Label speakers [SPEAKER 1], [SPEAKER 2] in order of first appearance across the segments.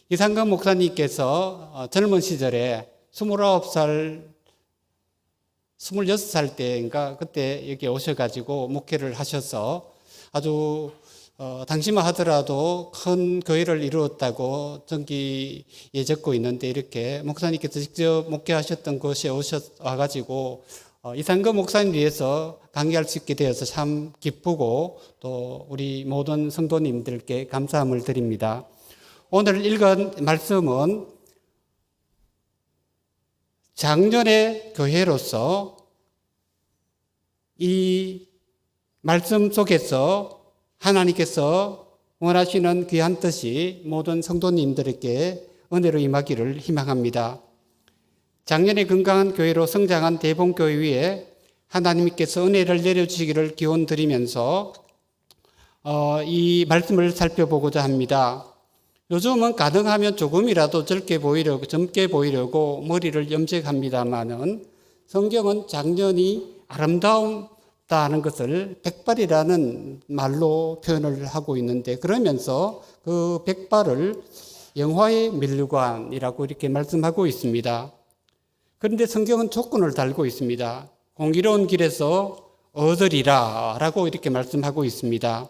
[SPEAKER 1] 이상근 목사님께서 젊은 시절에 29살, 26살 때인가 그때 여기 오셔가지고 목회를 하셔서 아주 당시만 하더라도 큰 교회를 이루었다고 전기에 적고 있는데, 이렇게 목사님께서 직접 목회하셨던 곳에 와가지고 이상근 목사님 위해서 강의할 수 있게 되어서 참 기쁘고 또 우리 모든 성도님들께 감사함을 드립니다. 오늘 읽은 말씀은 작년의 교회로서 이 말씀 속에서 하나님께서 원하시는 귀한 뜻이 모든 성도님들에게 은혜로 임하기를 희망합니다. 작년에 건강한 교회로 성장한 대봉교회 위에 하나님께서 은혜를 내려주시기를 기원드리면서 이 말씀을 살펴보고자 합니다. 요즘은 가능하면 조금이라도 젊게 보이려고 머리를 염색합니다마는 성경은 작년이 아름다운 다는 것을 백발이라는 말로 표현을 하고 있는데, 그러면서 그 백발을 영화의 면류관이라고 이렇게 말씀하고 있습니다. 그런데 성경은 조건을 달고 있습니다. 공의로운 길에서 얻으리라 라고 이렇게 말씀하고 있습니다.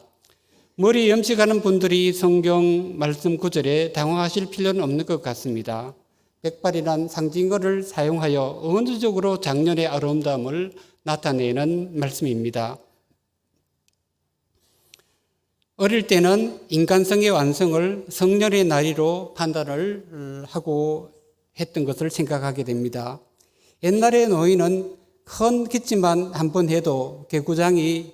[SPEAKER 1] 머리 염색하는 분들이 성경 말씀 구절에 당황하실 필요는 없는 것 같습니다. 백발이란 상징어를 사용하여 은유적으로 작년의 아름다움을 나타내는 말씀입니다. 어릴 때는 인간성의 완성을 성년의 나이로 판단을 하고 했던 것을 생각하게 됩니다. 옛날의 노인은 큰 기침만 한 번 해도 개구장이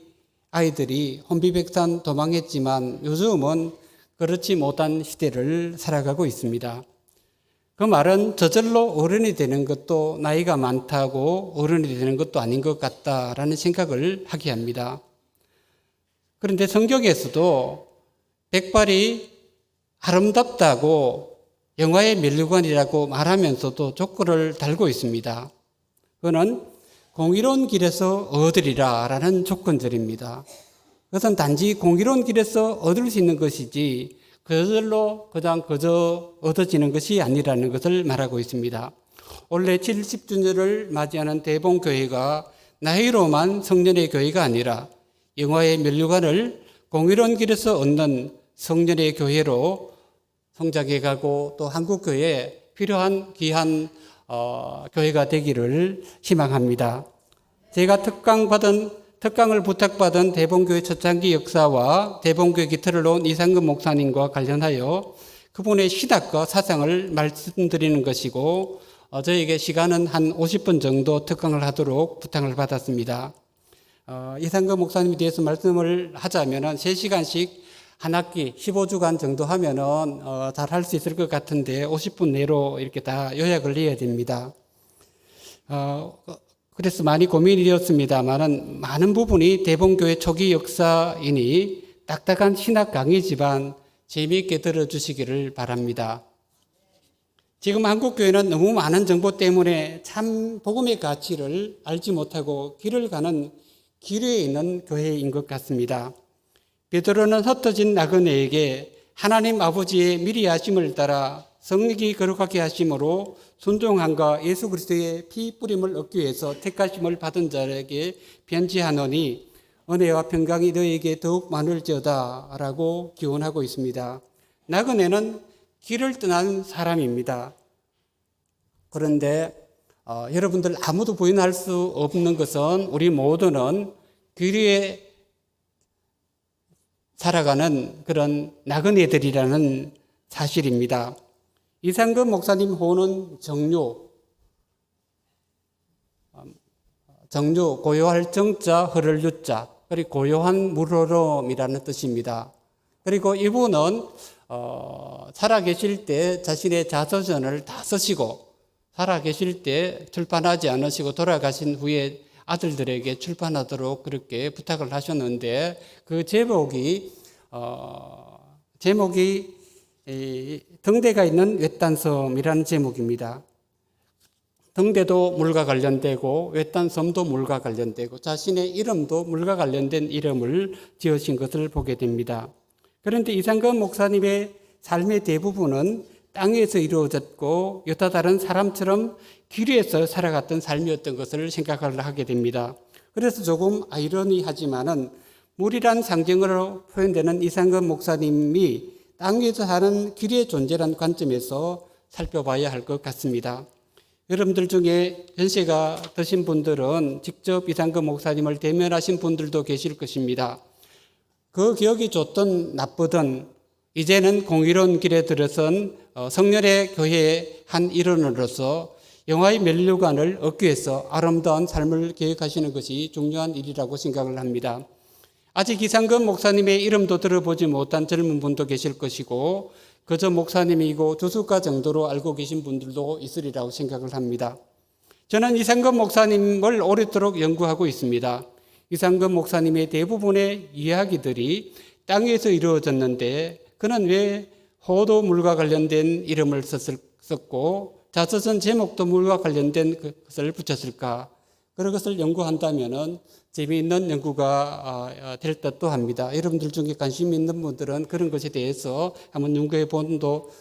[SPEAKER 1] 아이들이 혼비백산 도망했지만, 요즘은 그렇지 못한 시대를 살아가고 있습니다. 그 말은 저절로 어른이 되는 것도 나이가 많다고 어른이 되는 것도 아닌 것 같다라는 생각을 하게 합니다. 그런데 성경에서도 백발이 아름답다고 영화의 면류관이라고 말하면서도 조건을 달고 있습니다. 그거는 공의로운 길에서 얻으리라 라는 조건절입니다. 그것은 단지 공의로운 길에서 얻을 수 있는 것이지 그절로 그저 얻어지는 것이 아니라는 것을 말하고 있습니다. 올해 70주년을 맞이하는 대봉교회가 나이로만 성년의 교회가 아니라 영화의 면류관을 공의로운 길에서 얻는 성년의 교회로 성장해 가고, 또 한국교회에 필요한 귀한 교회가 되기를 희망합니다. 제가 특강을 부탁받은 대봉교회 초창기 역사와 대봉교회 기틀을 놓은 이상근 목사님과 관련하여 그분의 신학과 사상을 말씀드리는 것이고, 저에게 시간은 한 50분 정도 특강을 하도록 부탁을 받았습니다. 이상근 목사님에 대해서 말씀을 하자면 3시간씩 한 학기 15주간 정도 하면은 잘 할 수 있을 것 같은데 50분 내로 이렇게 다 요약을 해야 됩니다. 그래서 많이 고민이 되었습니다만은 많은 부분이 대봉교회 초기 역사이니 딱딱한 신학 강의지만 재미있게 들어주시기를 바랍니다. 지금 한국교회는 너무 많은 정보 때문에 참 복음의 가치를 알지 못하고 길을 가는 기류에 있는 교회인 것 같습니다. 베드로는 흩어진 나그네에게 하나님 아버지의 미리 하심을 따라 성령이 거룩하게 하심으로 순종함과 예수 그리스도의 피 뿌림을 얻기 위해서 택하심을 받은 자에게 편지하노니 은혜와 평강이 너에게 더욱 많을지어다 라고 기원하고 있습니다. 나그네는 길을 떠난 사람입니다. 그런데 여러분들 아무도 부인할 수 없는 것은 우리 모두는 길 위에 살아가는 그런 나그네들이라는 사실입니다. 이상근 목사님 호는 정류, 고요할 정자, 흐를 유자, 그리고 고요한 물흐름이라는 뜻입니다. 그리고 이분은 살아계실 때 자신의 자서전을 다 쓰시고, 살아계실 때 출판하지 않으시고 돌아가신 후에 아들들에게 출판하도록 그렇게 부탁을 하셨는데, 그 제목이 등대가 있는 외딴섬이라는 제목입니다. 등대도 물과 관련되고 외딴섬도 물과 관련되고 자신의 이름도 물과 관련된 이름을 지으신 것을 보게 됩니다. 그런데 이상근 목사님의 삶의 대부분은 땅에서 이루어졌고 여타 다른 사람처럼 길 위에서 살아갔던 삶이었던 것을 생각을 하게 됩니다. 그래서 조금 아이러니하지만은 물이란 상징으로 표현되는 이상금 목사님이 땅 위에서 사는 길의 존재라는 관점에서 살펴봐야 할 것 같습니다. 여러분들 중에 연세가 드신 분들은 직접 이상금 목사님을 대면하신 분들도 계실 것입니다. 그 기억이 좋든 나쁘든 이제는 공의로운 길에 들어선 성렬의 교회의 한 일원으로서 영화의 면류관을 얻기 위해서 아름다운 삶을 계획하시는 것이 중요한 일이라고 생각을 합니다. 아직 이상금 목사님의 이름도 들어보지 못한 젊은 분도 계실 것이고 그저 목사님이고 주수가 정도로 알고 계신 분들도 있으리라고 생각을 합니다. 저는 이상금 목사님을 오랫도록 연구하고 있습니다. 이상금 목사님의 대부분의 이야기들이 땅에서 이루어졌는데 그는 왜 호도 물과 관련된 이름을 썼고 자서전 제목도 물과 관련된 것을 붙였을까? 그런 것을 연구한다면은 재미있는 연구가 될 듯도 합니다. 여러분들 중에 관심 있는 분들은 그런 것에 대해서 한번 연구해 본도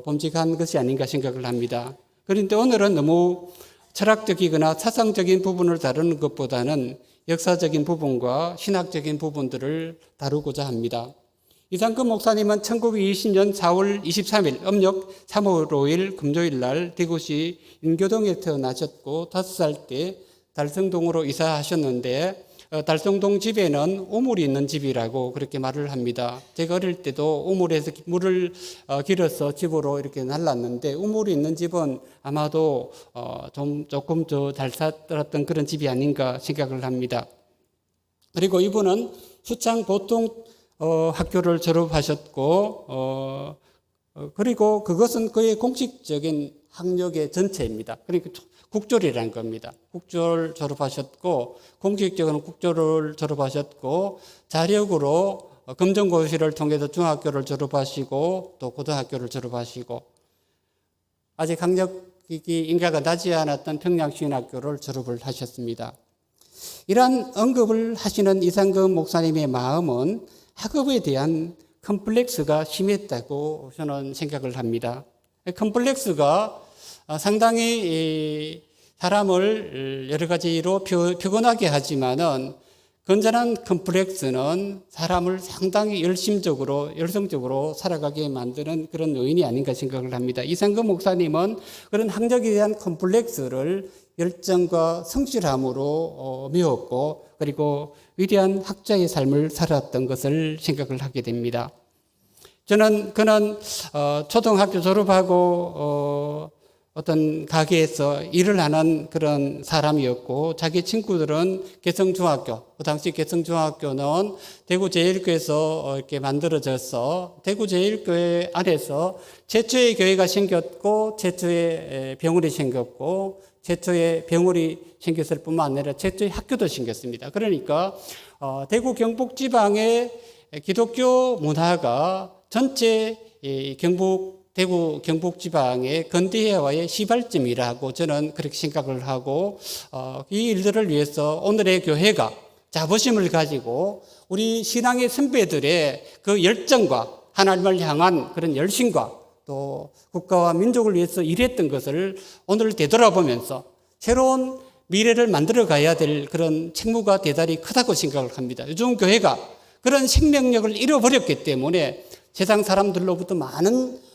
[SPEAKER 1] 범직한 것이 아닌가 생각을 합니다. 그런데 오늘은 너무 철학적이거나 사상적인 부분을 다루는 것보다는 역사적인 부분과 신학적인 부분들을 다루고자 합니다. 이상금 목사님은 1920년 4월 23일 음력 3월 5일 금요일 날 대구시 인교동에 태어나셨고 5살 때 달성동으로 이사하셨는데 달성동 집에는 우물이 있는 집이라고 그렇게 말을 합니다. 제가 어릴 때도 우물에서 물을 길어서 집으로 이렇게 날랐는데 우물이 있는 집은 아마도 조금 더 잘 살았던 그런 집이 아닌가 생각을 합니다. 그리고 이분은 수창 보통 학교를 졸업하셨고 그리고 그것은 그의 공식적인 학력의 전체입니다. 그러니까 국졸이라는 겁니다. 국졸 졸업하셨고 공식적으로는 국졸을 졸업하셨고 자력으로 검정고시를 통해서 중학교를 졸업하시고 또 고등학교를 졸업하시고 아직 학력이 인가가 나지 않았던 평양시인학교를 졸업을 하셨습니다. 이러한 언급을 하시는 이상금 목사님의 마음은 학업에 대한 컴플렉스가 심했다고 저는 생각을 합니다. 컴플렉스가 상당히 사람을 여러 가지로 피곤하게 하지만은 건전한 컴플렉스는 사람을 상당히 열성적으로 살아가게 만드는 그런 요인이 아닌가 생각을 합니다. 이상금 목사님은 그런 학력에 대한 컴플렉스를 열정과 성실함으로 메웠고 그리고 위대한 학자의 삶을 살았던 것을 생각을 하게 됩니다. 그는 초등학교 졸업하고 어떤 가게에서 일을 하는 그런 사람이었고 자기 친구들은 개성중학교, 그 당시 개성중학교는 대구제일교회에서 이렇게 만들어져서 대구제일교회 안에서 최초의 교회가 생겼고 최초의 병원이 생겼고 최초의 병원이 생겼을 뿐만 아니라 최초의 학교도 생겼습니다. 그러니까 대구 경북 지방의 기독교 문화가 전체 대구 경북 지방의 근대화의 시발점이라고 저는 그렇게 생각을 하고 이 일들을 위해서 오늘의 교회가 자부심을 가지고 우리 신앙의 선배들의 그 열정과 하나님을 향한 그런 열심과 또 국가와 민족을 위해서 일했던 것을 오늘 되돌아보면서 새로운 미래를 만들어 가야 될 그런 책무가 대단히 크다고 생각을 합니다. 요즘 교회가 그런 생명력을 잃어버렸기 때문에 세상 사람들로부터 많은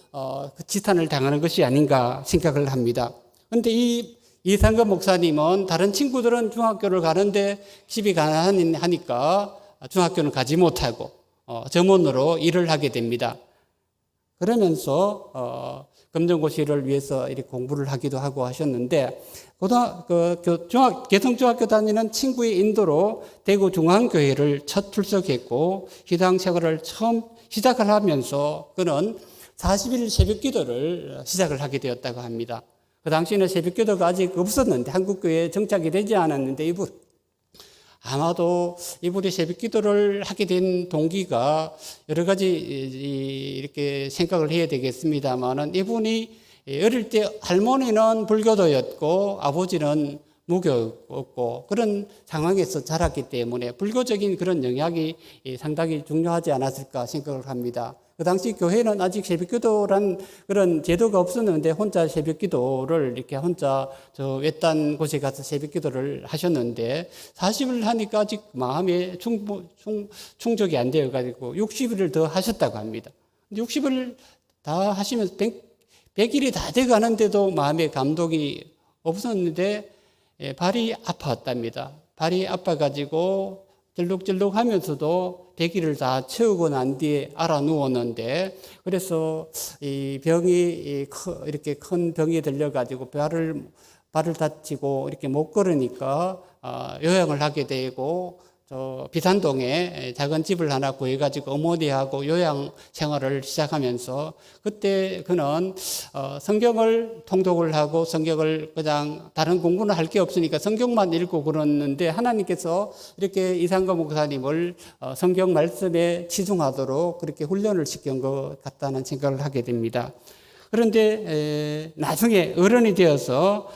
[SPEAKER 1] 지탄을 당하는 것이 아닌가 생각을 합니다. 그런데 이 이상금 목사님은 다른 친구들은 중학교를 가는데 집이 가난하니까 중학교는 가지 못하고 점원으로 일을 하게 됩니다. 그러면서 검정고시를 위해서 이렇게 공부를 하기도 하고 하셨는데 개성중학교 다니는 친구의 인도로 대구중앙교회를 첫 출석했고 신앙 생활을 처음 시작을 하면서 그는 40일 새벽기도를 시작을 하게 되었다고 합니다. 그 당시에는 새벽기도가 아직 없었는데 한국교회에 정착이 되지 않았는데 아마도 이분이 새벽기도를 하게 된 동기가 여러 가지 이렇게 생각을 해야 되겠습니다만은 이분이 어릴 때 할머니는 불교도였고 아버지는 무교였고 그런 상황에서 자랐기 때문에 불교적인 그런 영향이 상당히 중요하지 않았을까 생각을 합니다. 그 당시 교회는 아직 새벽기도란 그런 제도가 없었는데 혼자 새벽기도를 이렇게 혼자 저 외딴 곳에 가서 새벽기도를 하셨는데 40을 하니까 아직 마음에 충족이 안 되어가지고 60일을 더 하셨다고 합니다. 60을 다 하시면서 100일이 다 돼가는데도 마음에 감동이 없었는데 발이 아팠답니다. 발이 아파가지고 쩔룩쩔룩 하면서도 100일을 다 채우고 난 뒤에 알아 누웠는데, 그래서 이 병이 이렇게 큰 병이 들려가지고 발을 다치고 이렇게 못 걸으니까 요양을 하게 되고, 저 비산동에 작은 집을 하나 구해가지고 어머니하고 요양 생활을 시작하면서, 그때 그는 성경을 통독을 하고 성경을 그냥 다른 공부는 할 게 없으니까 성경만 읽고 그러는데, 하나님께서 이렇게 이상거 목사님을 성경 말씀에 치중하도록 그렇게 훈련을 시킨 것 같다는 생각을 하게 됩니다. 그런데 나중에 어른이 되어서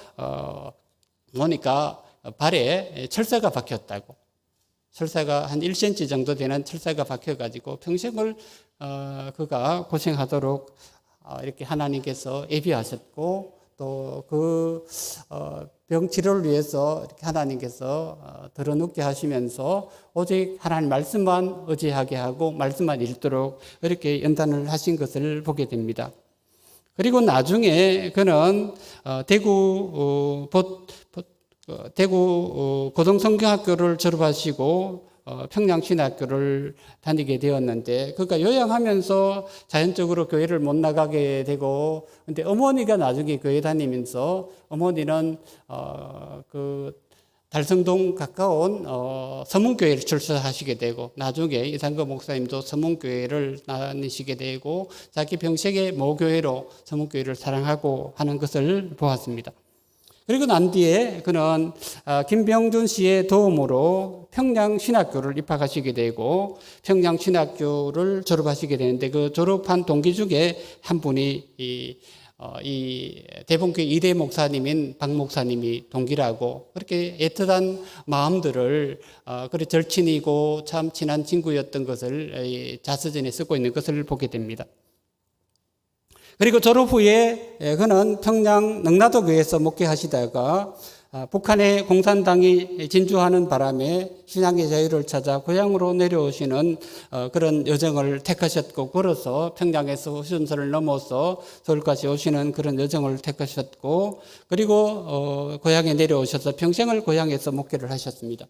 [SPEAKER 1] 보니까 발에 철사가 박혔다고. 철사가 한 1cm 정도 되는 철사가 박혀가지고 평생을 그가 고생하도록 이렇게 하나님께서 예비하셨고, 또 그 병 치료를 위해서 이렇게 하나님께서 들어눕게 하시면서 오직 하나님 말씀만 의지하게 하고 말씀만 읽도록 이렇게 연단을 하신 것을 보게 됩니다. 그리고 나중에 그는 대구 고등성경학교를 졸업하시고 평양신학교를 다니게 되었는데, 그러니까 요양하면서 자연적으로 교회를 못 나가게 되고, 근데 어머니가 나중에 교회 다니면서 어머니는 그 달성동 가까운 서문교회를 출석하시게 되고, 나중에 이상거 목사님도 서문교회를 다니시게 되고, 자기 병sek의 모교회로 서문교회를 사랑하고 하는 것을 보았습니다. 그리고 난 뒤에 그는 김병준 씨의 도움으로 평양신학교를 입학하시게 되고, 평양신학교를 졸업하시게 되는데, 그 졸업한 동기 중에 한 분이 이 대봉교회 이대 목사님인 박 목사님이 동기라고, 그렇게 애틋한 마음들을 그래 절친이고 참 친한 친구였던 것을 자서전에 쓰고 있는 것을 보게 됩니다. 그리고 졸업 후에 그는 평양 능라도 교회에서 목회하시다가 북한의 공산당이 진주하는 바람에 신앙의 자유를 찾아 고향으로 내려오시는 그런 여정을 택하셨고, 걸어서 평양에서 휴전선을 넘어서 서울까지 오시는 그런 여정을 택하셨고, 그리고 고향에 내려오셔서 평생을 고향에서 목회를 하셨습니다.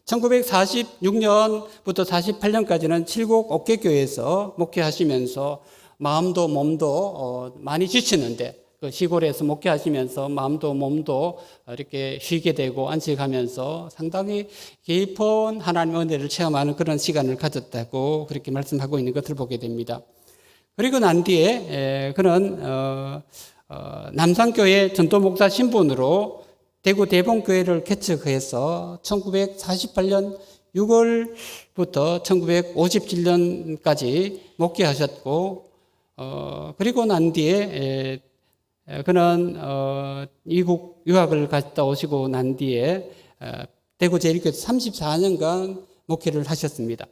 [SPEAKER 1] 1946년부터 48년까지는 칠곡 옥계교회에서 목회하시면서 마음도 몸도 많이 지치는데, 그 시골에서 목회하시면서 마음도 몸도 이렇게 쉬게 되고 안식하면서 상당히 깊은 하나님의 은혜를 체험하는 그런 시간을 가졌다고 그렇게 말씀하고 있는 것을 보게 됩니다. 그리고 난 뒤에 그는 남산교회 전도목사 신분으로 대구 대봉교회를 개척해서 1948년 6월부터 1957년까지 목회하셨고, 그리고 난 뒤에 그는 미국 유학을 갔다 오시고 난 뒤에 대구 제1교회에서 34년간 목회를 하셨습니다.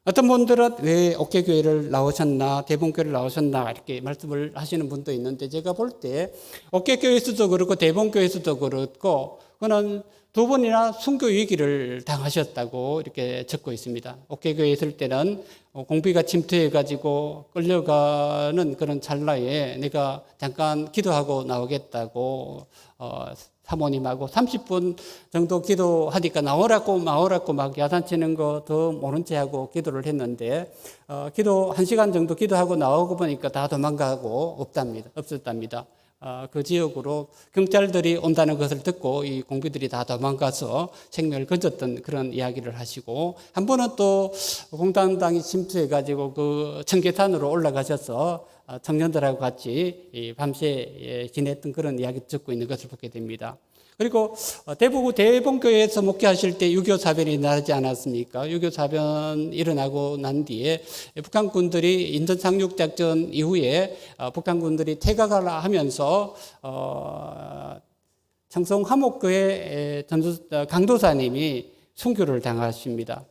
[SPEAKER 1] 어떤 분들은 왜 옥계교회를 나오셨나, 대봉교회를 나오셨나 이렇게 말씀을 하시는 분도 있는데, 제가 볼 때 옥계교회에서도 그렇고 대봉교회에서도 그렇고 그는 두 번이나 순교 위기를 당하셨다고 이렇게 적고 있습니다. 옥계교회에 있을 때는 공비가 침투해가지고 끌려가는 그런 찰나에 내가 잠깐 기도하고 나오겠다고 사모님하고 30분 정도 기도하니까 나오라고 막 야단치는 거 더 모른 채 하고 기도를 했는데, 기도 1시간 정도 기도하고 나오고 보니까 다 도망가고 없었답니다. 그 지역으로 경찰들이 온다는 것을 듣고 이 공비들이 다 도망가서 생명을 건졌던 그런 이야기를 하시고, 한 번은 또 공산당이 침투해가지고 그 청계산으로 올라가셔서 청년들하고 같이 밤새 지냈던 그런 이야기 듣고 있는 것을 보게 됩니다. 그리고 대봉교회에서 목회하실 때 6.25 사변이 일어나지 않았습니까? 6.25 사변 일어나고 난 뒤에 북한군들이 인천 상륙작전 이후에 북한군들이 퇴각을 하면서 청송 화목교회 강도사님이 순교를 당하십니다.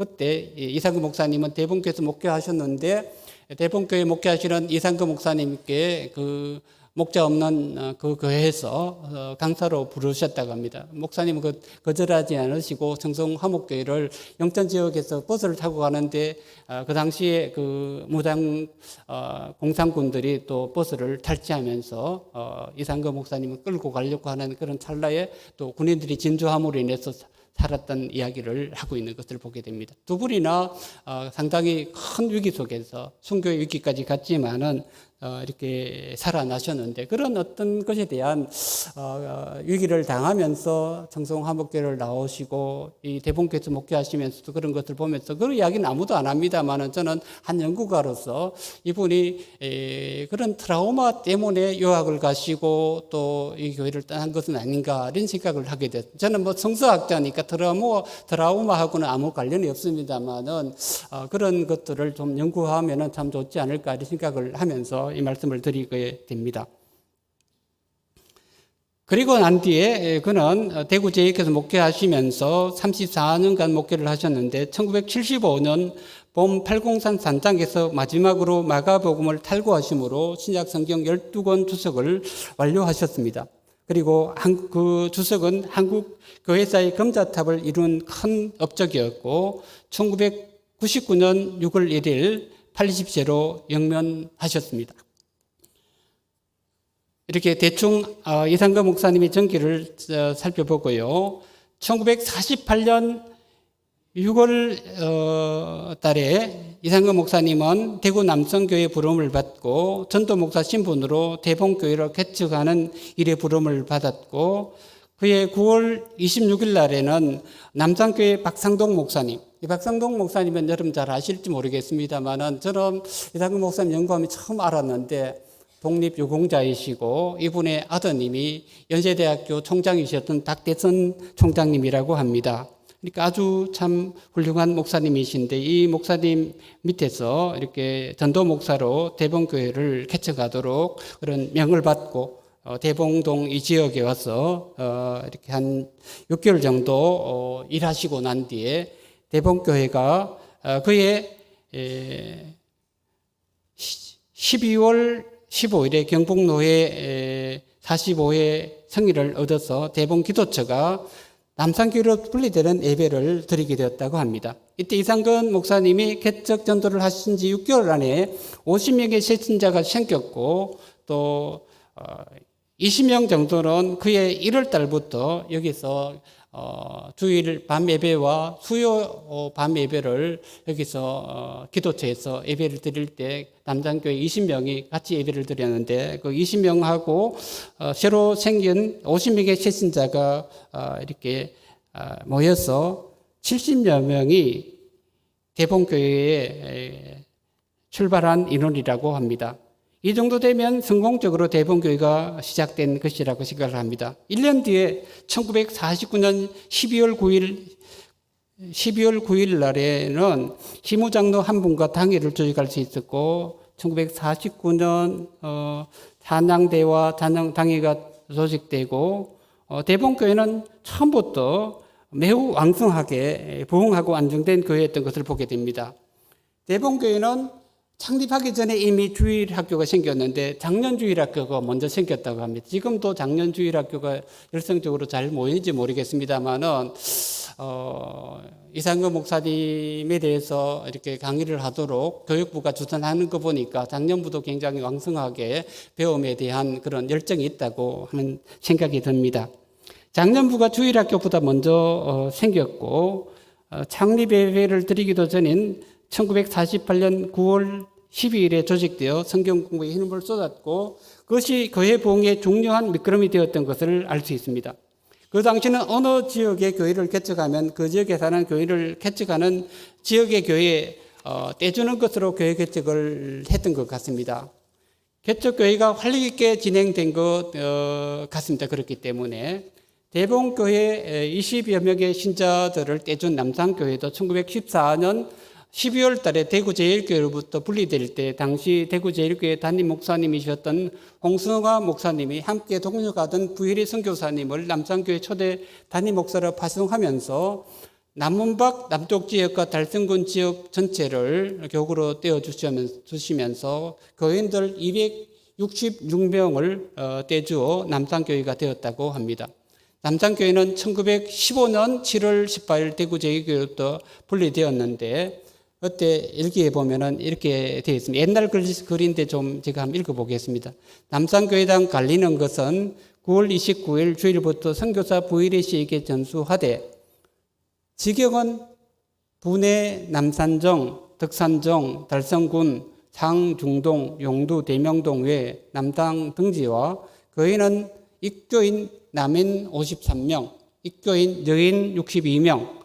[SPEAKER 1] 그때 이상금 목사님은 대본교에서 목회하셨는데 대본교회 목회하시는 이상금 목사님께 그 목자 없는 그 교회에서 강사로 부르셨다고 합니다. 목사님은 거절하지 않으시고 청송 화목교회를 영천 지역에서 버스를 타고 가는데 그 당시에 그 무당 공산군들이 또 버스를 탈취하면서 이상금 목사님을 끌고 가려고 하는 그런 찰나에 또 군인들이 진주함으로 인해서 살았던 이야기를 하고 있는 것을 보게 됩니다. 두 분이나 상당히 큰 위기 속에서 순교의 위기까지 갔지만은 이렇게 살아나셨는데 그런 어떤 것에 대한 위기를 당하면서 청송 화목교회를 나오시고 이 대본교에서 목회하시면서도 그런 것을 보면서 그 이야기는 아무도 안 합니다만은 저는 한 연구가로서 이분이 그런 트라우마 때문에 유학을 가시고 또 이 교회를 떠난 것은 아닌가 이런 생각을 하게 됐어요. 저는 뭐 성서학자니까 트라우마하고는 아무 관련이 없습니다만은 그런 것들을 좀 연구하면은 참 좋지 않을까 이런 생각을 하면서 이 말씀을 드리게 됩니다. 그리고 난 뒤에 그는 대구 제일교회에서 목회하시면서 34년간 목회를 하셨는데 1975년 봄 팔공산 산장에서 마지막으로 마가복음을 탈고하심으로 신약 성경 12권 주석을 완료하셨습니다. 그리고 그 주석은 한국 교회사의 금자탑을 이룬 큰 업적이었고 1999년 6월 1일 80세로 영면하셨습니다. 이렇게 대충 이상금 목사님의 전기를 살펴보고요. 1948년 6월 달에 이상금 목사님은 대구 남성교회 부름을 받고 전도 목사 신분으로 대본교회를 개척하는 일에 부름을 받았고 그해 9월 26일 날에는 남산교회 박상동 목사님, 이 박상동 목사님은 여러분 잘 아실지 모르겠습니다만은 저는 이상금 목사님 연구하면 처음 알았는데 독립유공자이시고 이분의 아드님이 연세대학교 총장이셨던 박대선 총장님이라고 합니다. 그러니까 아주 참 훌륭한 목사님이신데 이 목사님 밑에서 이렇게 전도 목사로 대본교회를 개척하도록 그런 명을 받고 대봉동 이 지역에 와서 이렇게 한 6개월 정도 일하시고 난 뒤에 대본교회가 그해 12월 15일에 경북노회 45회 성의를 얻어서 대본기도처가 남산교회로 분리되는 예배를 드리게 되었다고 합니다. 이때 이상근 목사님이 개척 전도를 하신 지 6개월 안에 50명의 새신자가 생겼고 또 20명 정도는 그해 1월 달부터 여기서 주일 밤 예배와 수요 밤 예배를 여기서 기도처에서 예배를 드릴 때 남산교회 20명이 같이 예배를 드렸는데 그 20명하고 새로 생긴 50명의 새신자가 이렇게 모여서 70여 명이 대본교회에 출발한 인원이라고 합니다. 이 정도 되면 성공적으로 대본교회가 시작된 것이라고 생각을 합니다. 1년 뒤에 1949년 12월 9일 날에는 희무장로 한 분과 당회를 조직할 수 있었고 1949년 찬양대와 찬양당회가 조직되고 대본교회는 처음부터 매우 왕성하게 부흥하고 안정된 교회였던 것을 보게 됩니다. 대본교회는 창립하기 전에 이미 주일학교가 생겼는데 작년주일학교가 먼저 생겼다고 합니다. 지금도 작년주일학교가 열성적으로 잘 모이는지 모르겠습니다만은 이상금 목사님에 대해서 이렇게 강의를 하도록 교육부가 주선하는 거 보니까 작년부터 굉장히 왕성하게 배움에 대한 그런 열정이 있다고 하는 생각이 듭니다. 작년부가 주일학교보다 먼저 생겼고 창립예배를 드리기도 전인 1948년 9월 12일에 조직되어 성경 공부에 힘을 쏟았고 그것이 교회 부흥의 중요한 밑거름이 되었던 것을 알 수 있습니다. 그 당시는 어느 지역의 교회를 개척하면 그 지역에 사는 교회를 개척하는 지역의 교회에 떼주는 것으로 교회 개척을 했던 것 같습니다. 개척교회가 활력 있게 진행된 것 같습니다. 그렇기 때문에 대본교회 20여 명의 신자들을 떼준 남산교회도 1914년 12월 달에 대구 제일교회로부터 분리될 때 당시 대구 제일교회 담임 목사님이셨던 홍승화 목사님이 함께 동역하던 부일의 선교사님을 남산교회 초대 담임 목사로 파송하면서 남문박 남쪽 지역과 달성군 지역 전체를 교구로 떼어 주시면서 교인들 266명을 떼주어 남산교회가 되었다고 합니다. 남산교회는 1915년 7월 18일 대구제일교회로부터 분리되었는데, 그때 일기에 보면은 이렇게 되어 있습니다. 옛날 글인데 좀 제가 한번 읽어보겠습니다. 남산교회당 관리는 것은 9월 29일 주일부터 선교사 부일의 씨에게 전수하되, 지경은 분해, 남산정, 덕산정, 달성군, 상중동, 용두, 대명동 외 남당 등지와 교인은 입교인 남인 53명, 입교인 여인 62명,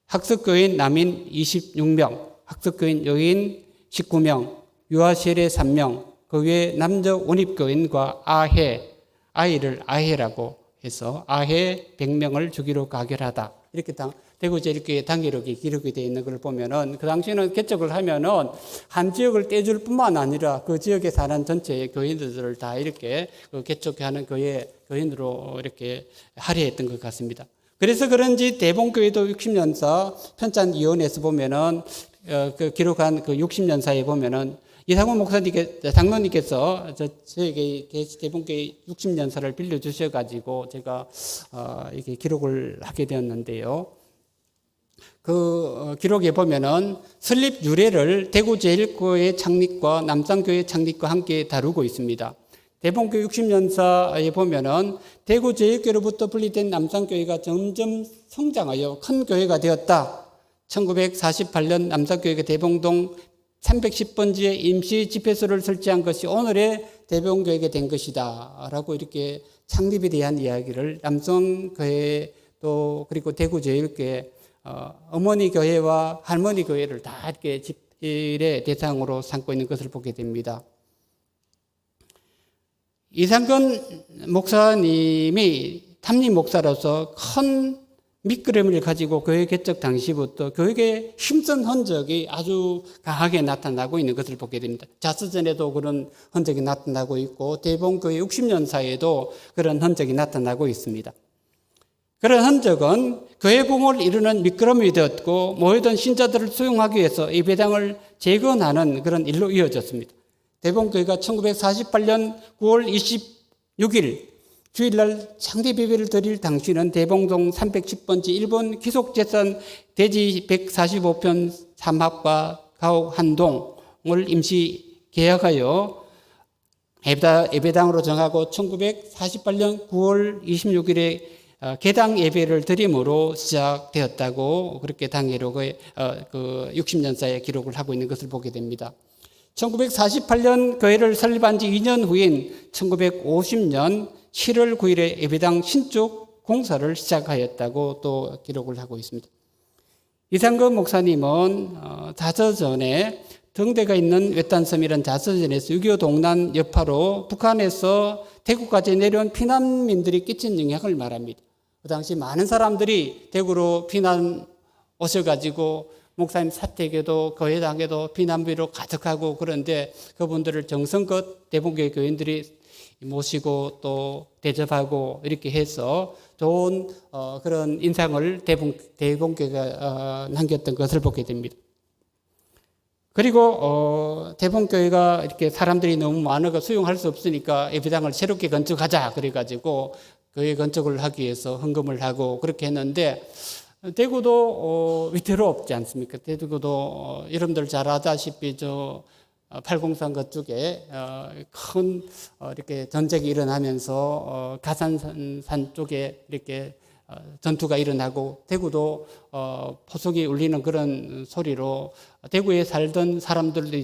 [SPEAKER 1] 학습교인 남인 26명, 학습교인 여인 19명, 유아세례 3명, 그 외에 남적 원입교인과 아이를 아해라고 해서 아해 100명을 주기로 가결하다. 이렇게 대구제일교회 당기록이 기록이 되어 있는 걸 보면은, 그 당시에는 개척을 하면은 한 지역을 떼줄 뿐만 아니라 그 지역에 사는 전체의 교인들을 다 이렇게 개척하는 교인으로 이렇게 하려 했던 것 같습니다. 그래서 그런지 대봉교회도 60년사 편찬위원회에서 보면은 기록한 그 60년사에 보면은 이상훈 장로님께서 저에게 대봉교회 60년사를 빌려주셔가지고 제가 이렇게 기록을 하게 되었는데요. 그 기록에 보면은 설립 유래를 대구제일교회 창립과 남산교회 창립과 함께 다루고 있습니다. 대봉교회 60년사에 보면은 대구제일교회로부터 분리된 남산교회가 점점 성장하여 큰 교회가 되었다. 1948년 남산교회가 대봉동 310번지에 임시 집회소를 설치한 것이 오늘의 대봉교회가 된 것이다 라고 이렇게 창립에 대한 이야기를 남성교회 또 그리고 대구제일교회 어머니 교회와 할머니 교회를 다 이렇게 집일의 대상으로 삼고 있는 것을 보게 됩니다. 이상근 목사님이 탐림 목사로서 큰 밑그림을 가지고 교회 개척 당시부터 교회에 힘쓴 흔적이 아주 강하게 나타나고 있는 것을 보게 됩니다. 자서전에도 그런 흔적이 나타나고 있고 대봉교회 60년사에도 그런 흔적이 나타나고 있습니다. 그런 흔적은 교회 부흥을 이루는 미끄럼이 되었고 모여든 신자들을 수용하기 위해서 예배당을 재건하는 그런 일로 이어졌습니다. 대봉교회가 1948년 9월 26일 주일날 창립 예배를 드릴 당시는 대봉동 310번지 일본 기속재산 대지 145편 3합과 가옥 한 동을 임시 계약하여 예배당으로 정하고 1948년 9월 26일에 개당 예배를 드림으로 시작되었다고 그렇게 당기록의 60년사에 기록을 하고 있는 것을 보게 됩니다. 1948년 교회를 설립한 지 2년 후인 1950년 7월 9일에 예배당 신축 공사를 시작하였다고 또 기록을 하고 있습니다. 이상근 목사님은 자서전에 등대가 있는 외딴섬이라는 자서전에서 6.25 동란 여파로 북한에서 대구까지 내려온 피난민들이 끼친 영향을 말합니다. 그 당시 많은 사람들이 대구로 피난 오셔가지고 목사님 사택에도 교회당에도 피난비로 가득하고 그런데 그분들을 정성껏 대봉교회 교인들이 모시고 또 대접하고 이렇게 해서 좋은 그런 인상을 대봉교회가 남겼던 것을 보게 됩니다. 그리고 대봉교회가 이렇게 사람들이 너무 많아서 수용할 수 없으니까 예배당을 새롭게 건축하자 그래가지고 교회 건축을 하기 위해서 헌금을 하고 그렇게 했는데 대구도 위태롭지 않습니까? 대구도 여러분들 잘 아다시피 803 그쪽에 큰 이렇게 전쟁이 일어나면서 가산산 쪽에 이렇게 전투가 일어나고 대구도 포석이 울리는 그런 소리로 대구에 살던 사람들도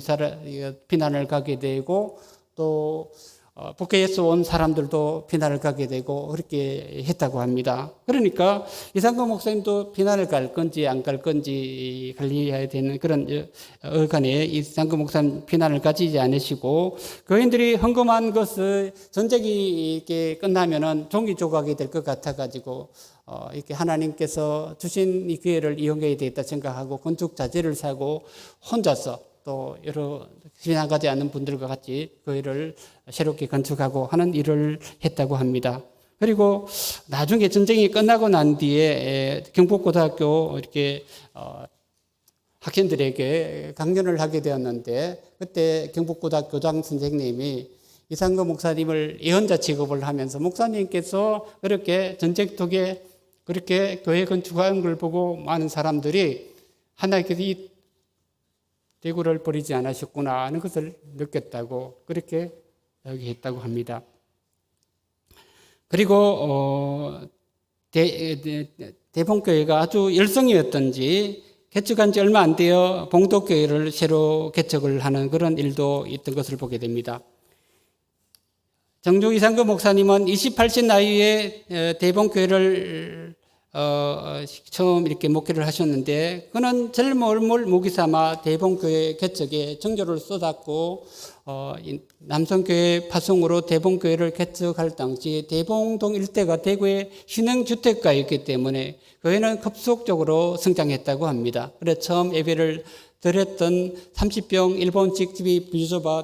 [SPEAKER 1] 피난을 가게 되고 또 북해에서 온 사람들도 피난을 가게 되고 그렇게 했다고 합니다. 그러니까 이상근 목사님도 피난을 갈 건지 안 갈 건지 관리해야 되는 그런 어간에 이상근 목사님 피난을 가지지 않으시고 교인들이 헌금한 것을 전쟁이 이렇게 끝나면은 종이 조각이 될 것 같아가지고 이렇게 하나님께서 주신 이 기회를 이용해야 되겠다 생각하고 건축 자재를 사고 혼자서 또 여러 신앙 가지 않는 분들과 같이 교회를 새롭게 건축하고 하는 일을 했다고 합니다. 그리고 나중에 전쟁이 끝나고 난 뒤에 경북고등학교 이렇게 학생들에게 강연을 하게 되었는데, 그때 경북고등학교 교장 선생님이 이상거 목사님을 예언자 취급을 하면서, 목사님께서 그렇게 전쟁통에 그렇게 교회 건축하는 걸 보고 많은 사람들이 하나님께서 이 대구를 버리지 않으셨구나 하는 것을 느꼈다고 그렇게 얘기했다고 합니다. 그리고 대봉교회가 아주 열성이었던지 개척한 지 얼마 안 되어 봉독교회를 새로 개척을 하는 그런 일도 있던 것을 보게 됩니다. 정주 이상거 목사님은 28세 나이에 대봉교회를 처음 이렇게 목회를 하셨는데, 그는 젊음을 무기 삼아 대봉교회 개척에 정조를 쏟았고, 남성교회 파송으로 대봉교회를 개척할 당시 대봉동 일대가 대구의 신흥주택가였기 때문에 교회는 급속적으로 성장했다고 합니다. 그래서 처음 예배를 드렸던 30평 일본식 집이 비좁아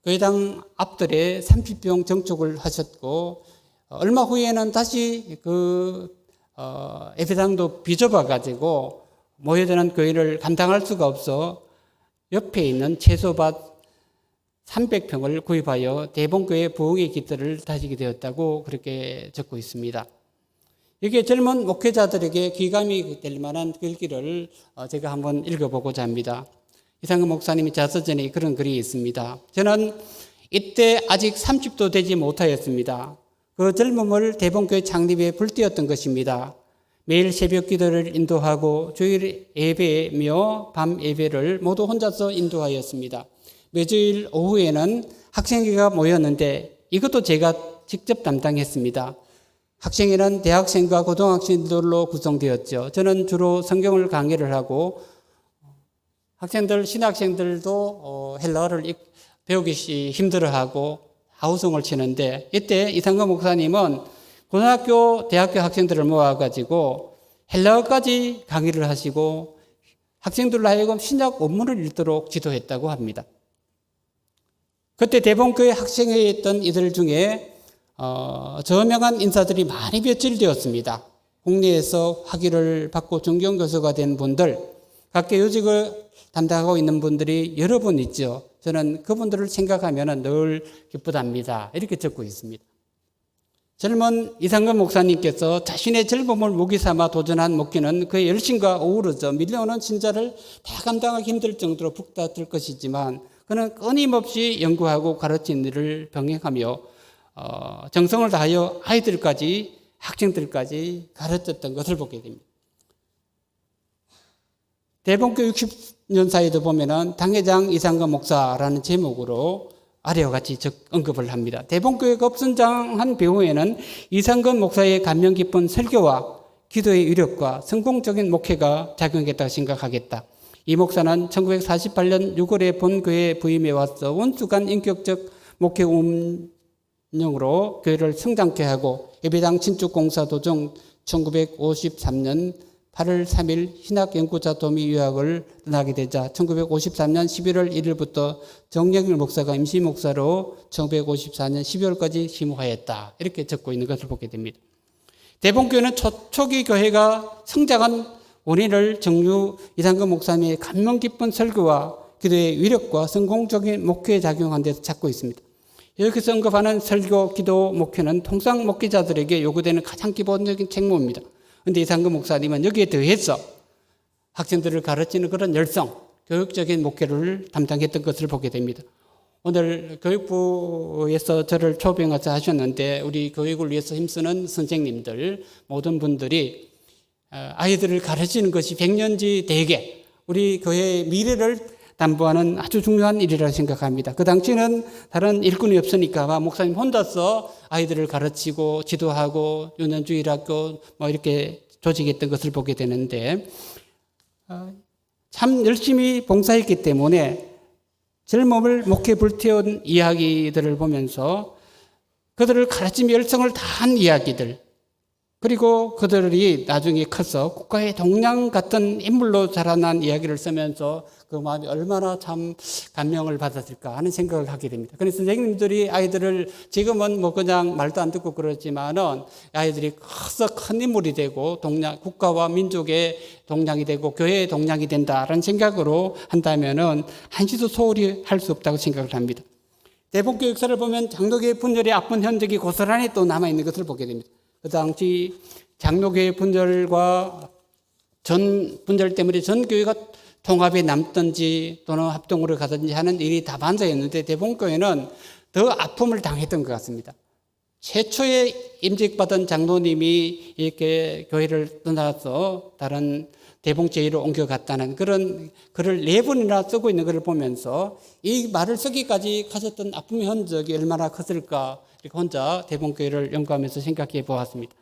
[SPEAKER 1] 교회당 앞들에 30평 정축을 하셨고, 얼마 후에는 다시 예배당도 비좁아가지고 모여드는 교회를 감당할 수가 없어 옆에 있는 채소밭 300평을 구입하여 대봉교회 부흥의 기틀을 다지게 되었다고 그렇게 적고 있습니다. 여기에 젊은 목회자들에게 귀감이 될 만한 글귀를 제가 한번 읽어보고자 합니다. 이상거 목사님이 자서전에 그런 글이 있습니다. 저는 이때 아직 30도 되지 못하였습니다. 그 젊음을 대봉교회 창립에 불태웠던 것입니다. 매일 새벽 기도를 인도하고 주일 예배며 밤 예배를 모두 혼자서 인도하였습니다. 매주일 오후에는 학생회가 모였는데 이것도 제가 직접 담당했습니다. 학생회는 대학생과 고등학생들로 구성되었죠. 저는 주로 성경을 강의를 하고 신학생들도 헬라어를 배우기 힘들어하고 하우성을 치는데, 이때 이상거 목사님은 고등학교, 대학교 학생들을 모아가지고 헬라어까지 강의를 하시고 학생들로 하여금 신약 원문을 읽도록 지도했다고 합니다. 그때 대봉교회 학생회에 있던 이들 중에 저명한 인사들이 많이 배출되었습니다. 국내에서 학위를 받고 존경교수가 된 분들, 각계 요직을 담당하고 있는 분들이 여러 분 있죠. 저는 그분들을 생각하면 늘 기쁘답니다. 이렇게 적고 있습니다. 젊은 이상거 목사님께서 자신의 젊음을 무기 삼아 도전한 목회는 그의 열심과 어우러져 밀려오는 신자를 다 감당하기 힘들 정도로 북다툴 것이지만, 그는 끊임없이 연구하고 가르치는 일을 병행하며 정성을 다하여 아이들까지 학생들까지 가르쳤던 것을 보게 됩니다. 대봉교 60년사에도 보면은 당회장 이상거 목사라는 제목으로 아래와 같이 언급을 합니다. 대봉교회 급선장한 배후에는 이상거 목사의 감명 깊은 설교와 기도의 위력과 성공적인 목회가 작용했다고 생각하겠다. 이 목사는 1948년 6월에 본교회에 부임해 왔어 원수간 인격적 목회 운영으로 교회를 성장케 하고 예배당 신축공사 도중 1953년 8월 3일 신학연구자 도미 유학을 떠나게 되자 1953년 11월 1일부터 정영일 목사가 임시 목사로 1954년 12월까지 심호하였다. 이렇게 적고 있는 것을 보게 됩니다. 대봉교회는 초기 교회가 성장한 원인을 정유 이상거 목사님의 감명 깊은 설교와 기도의 위력과 성공적인 목회에 작용한 데서 찾고 있습니다. 여기서 언급하는 설교, 기도, 목회는 통상 목회자들에게 요구되는 가장 기본적인 책무입니다. 그런데 이상거 목사님은 여기에 더해서 학생들을 가르치는 그런 열성, 교육적인 목회를 담당했던 것을 보게 됩니다. 오늘 교육부에서 저를 초빙해서 하셨는데, 우리 교육을 위해서 힘쓰는 선생님들 모든 분들이 아이들을 가르치는 것이 백년지 대계, 우리 교회의 미래를 담보하는 아주 중요한 일이라고 생각합니다. 그 당시에는 다른 일꾼이 없으니까 목사님 혼자서 아이들을 가르치고 지도하고 유년주일학교 이렇게 조직했던 것을 보게 되는데, 참 열심히 봉사했기 때문에 젊음을 목회 불태운 이야기들을 보면서 그들을 가르치며 열성을 다한 이야기들, 그리고 그들이 나중에 커서 국가의 동량 같은 인물로 자라난 이야기를 쓰면서 그 마음이 얼마나 참 감명을 받았을까 하는 생각을 하게 됩니다. 그래서 선생님들이 아이들을 지금은 뭐 그냥 말도 안 듣고 그러지만은 아이들이 커서 큰 인물이 되고 국가와 민족의 동량이 되고 교회의 동량이 된다라는 생각으로 한다면은 한시도 소홀히 할 수 없다고 생각을 합니다. 대본교 역사를 보면 장로교회 분열의 아픈 흔적이 고스란히 또 남아있는 것을 보게 됩니다. 그 당시 장로교회 분열과 전 분열 때문에 전 교회가 통합에 남든지 또는 합동으로 가든지 하는 일이 다반사였는데 대본교회는 더 아픔을 당했던 것 같습니다. 최초에 임직받은 장로님이 이렇게 교회를 떠나서 다른 대봉제의로 옮겨갔다는 그런 글을 4번이나 쓰고 있는 것을 보면서 이 말을 쓰기까지 가졌던 아픔의 흔적이 얼마나 컸을까 이렇게 혼자 대봉교회를 연구하면서 생각해 보았습니다.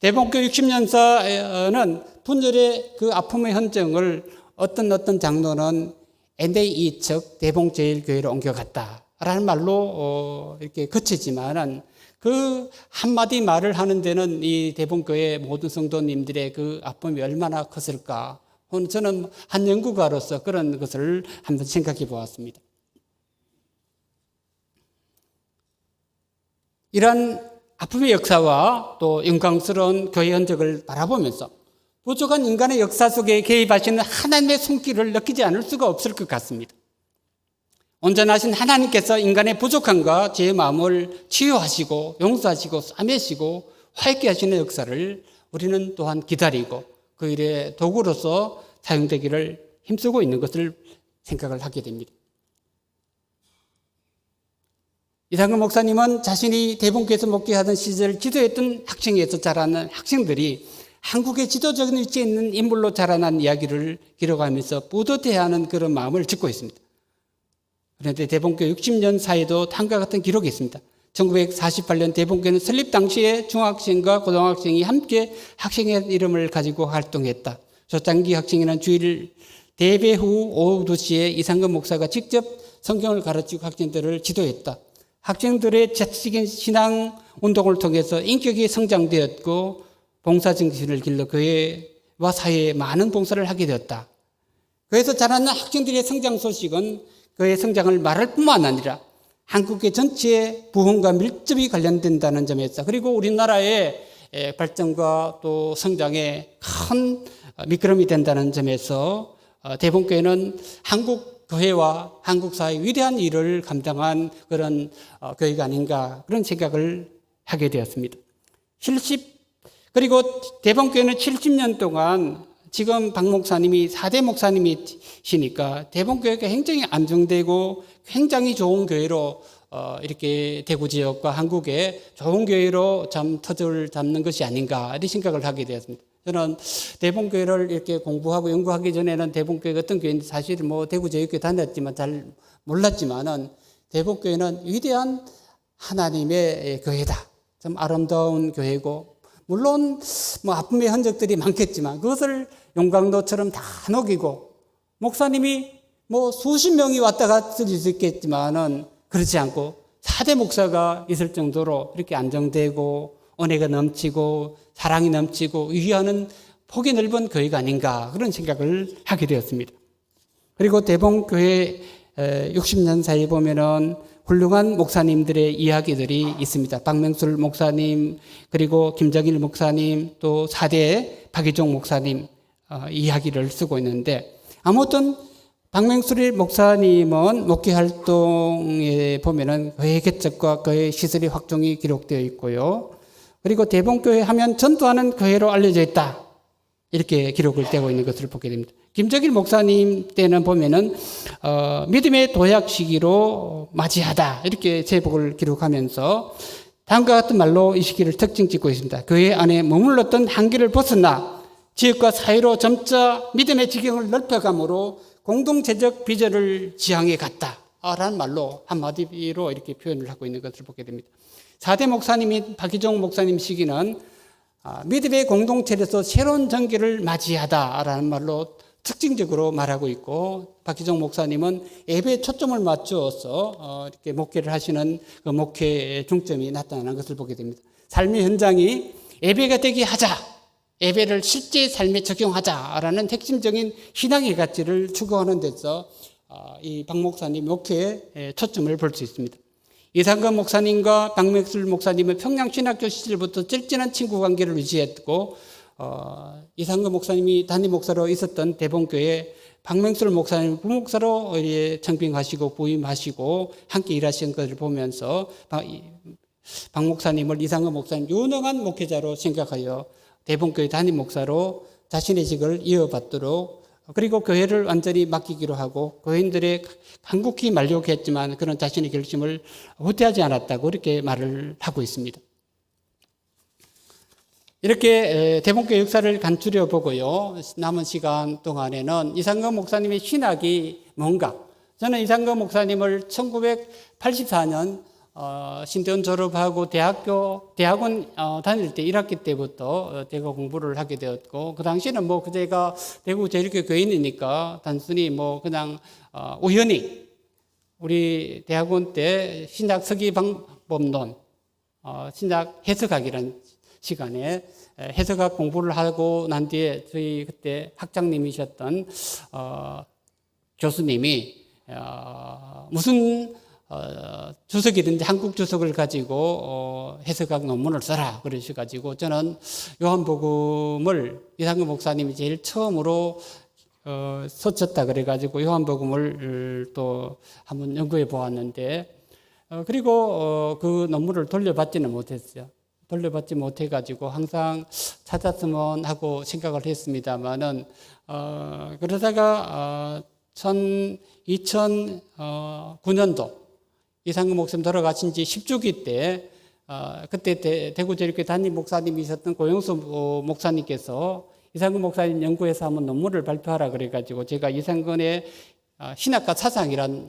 [SPEAKER 1] 대봉교 60년사는 분열의 그 아픔의 흔적을 어떤 장로는 NAE 즉 대봉제일교회로 옮겨갔다라는 말로 이렇게 그치지만은 그 한마디 말을 하는 데는 이 대봉교회 모든 성도님들의 그 아픔이 얼마나 컸을까. 저는 한 연구가로서 그런 것을 한번 생각해 보았습니다. 이러한 아픔의 역사와 또 영광스러운 교회 흔적을 바라보면서 부족한 인간의 역사 속에 개입하시는 하나님의 손길을 느끼지 않을 수가 없을 것 같습니다. 온전하신 하나님께서 인간의 부족함과 죄의 마음을 치유하시고 용서하시고 싸매시고 화해케 하시는 역사를 우리는 또한 기다리고 그 일의 도구로서 사용되기를 힘쓰고 있는 것을 생각을 하게 됩니다. 이상근 목사님은 자신이 대본교에서 목회하던 시절 지도했던 학생에서 자라는 학생들이 한국의 지도적인 위치에 있는 인물로 자라난 이야기를 기록하면서 뿌듯해하는 그런 마음을 짓고 있습니다. 그런데 대본교 60년 사이에도 다음과 같은 기록이 있습니다. 1948년 대본교는 설립 당시에 중학생과 고등학생이 함께 학생의 이름을 가지고 활동했다. 조장기 학생회는 주일 대배 후 오후 2시에 이상근 목사가 직접 성경을 가르치고 학생들을 지도했다. 학생들의 자치적인 신앙 운동을 통해서 인격이 성장되었고 봉사정신을 길러 교회와 사회에 많은 봉사를 하게 되었다. 그래서 자라는 학생들의 성장 소식은 그의 성장을 말할 뿐만 아니라 한국의 전체 부흥과 밀접히 관련된다는 점에서 그리고 우리나라의 발전과 또 성장에 큰 미끄럼이 된다는 점에서 대본교회는 한국 교회와 한국 사회의 위대한 일을 감당한 그런 교회가 아닌가 그런 생각을 하게 되었습니다. 그리고 대본교회는 70년 동안 지금 박 목사님이 4대 목사님이시니까 대본교회가 굉장히 안정되고 굉장히 좋은 교회로 이렇게 대구 지역과 한국의 좋은 교회로 참 터전을 잡는 것이 아닌가 이런 생각을 하게 되었습니다. 저는 대본교회를 이렇게 공부하고 연구하기 전에는 대본교회가 어떤 교회인지 사실 뭐 대구 지역교회 다녔지만 잘 몰랐지만은 대본교회는 위대한 하나님의 교회다. 참 아름다운 교회고 물론 뭐 아픔의 흔적들이 많겠지만 그것을 용광로처럼 다 녹이고 목사님이 뭐 수십 명이 왔다 갔을 수 있겠지만은 그렇지 않고 4대 목사가 있을 정도로 이렇게 안정되고 은혜가 넘치고 사랑이 넘치고 위하는 폭이 넓은 교회가 아닌가 그런 생각을 하게 되었습니다. 그리고 대본교회 60년 사이에 보면은 훌륭한 목사님들의 이야기들이 있습니다. 박명술 목사님, 그리고 김정일 목사님, 또 4대 박희종 목사님 이야기를 쓰고 있는데 아무튼 박명술 목사님은 목회 활동에 보면은 교회 개척과 교회 시설의 확충이 기록되어 있고요. 그리고 대본교회 하면 전도하는 교회로 알려져 있다. 이렇게 기록을 떼고 있는 것을 보게 됩니다. 김정일 목사님 때는 보면은 믿음의 도약 시기로 맞이하다 이렇게 제목을 기록하면서 다음과 같은 말로 이 시기를 특징 짓고 있습니다. 교회 안에 머물렀던 한계를 벗어나 지역과 사회로 점차 믿음의 지경을 넓혀감으로 공동체적 비전을 지향해 갔다라는 말로 한마디로 이렇게 표현을 하고 있는 것을 보게 됩니다. 4대 목사님이 박희종 목사님 시기는 믿음의 공동체에서 새로운 전기를 맞이하다라는 말로 특징적으로 말하고 있고 박희종 목사님은 예배에 초점을 맞추어서 이렇게 목회를 하시는 그 목회의 중점이 나타나는 것을 보게 됩니다. 삶의 현장이 예배가 되게 하자. 예배를 실제 삶에 적용하자라는 핵심적인 신앙의 가치를 추구하는 데서 이 박 목사님 목회에 초점을 볼 수 있습니다. 이상근 목사님과 박명술 목사님은 평양신학교 시절부터 절친한 친구 관계를 유지했고 이상근 목사님이 담임 목사로 있었던 대봉교회 박명술 목사님 부목사로 청빙하시고 부임하시고 함께 일하신 것을 보면서 박 목사님을 이상근 목사님 유능한 목회자로 생각하여 대봉교회 담임 목사로 자신의 직을 이어받도록 그리고 교회를 완전히 맡기기로 하고 교인들의 간곡히 만족했지만 그런 자신의 결심을 후퇴하지 않았다고 이렇게 말을 하고 있습니다. 이렇게 대봉교회 역사를 간추려 보고요. 남은 시간 동안에는 이상근 목사님의 신학이 뭔가, 저는 이상근 목사님을 1984년 신대원 졸업하고 대학원 다닐 때 1학기 때부터 제가 공부를 하게 되었고, 그 당시에는 제가 대구 제일교회 교인이니까 단순히 그냥 우연히 우리 대학원 때 신약 서기 방법론, 신약 해석학이라는 시간에 해석학 공부를 하고 난 뒤에 저희 그때 학장님이셨던 교수님이 무슨 주석이든지 한국 주석을 가지고 해석학 논문을 써라 그러셔가지고 저는 요한복음을 이상근 목사님이 제일 처음으로 썼었다 그래가지고 요한복음을 또 한번 연구해 보았는데 그리고 그 논문을 돌려받지는 못했어요. 돌려받지 못해가지고 항상 찾았으면 하고 생각을 했습니다만은 그러다가 2009년도 이상근 목사님 돌아가신 지 10주기 때 그때 대구제일교회 담임 목사님이셨던 고영수 목사님께서 이상근 목사님 연구해서 한번 논문을 발표하라 그래가지고 제가 이상근의 신학과 사상이란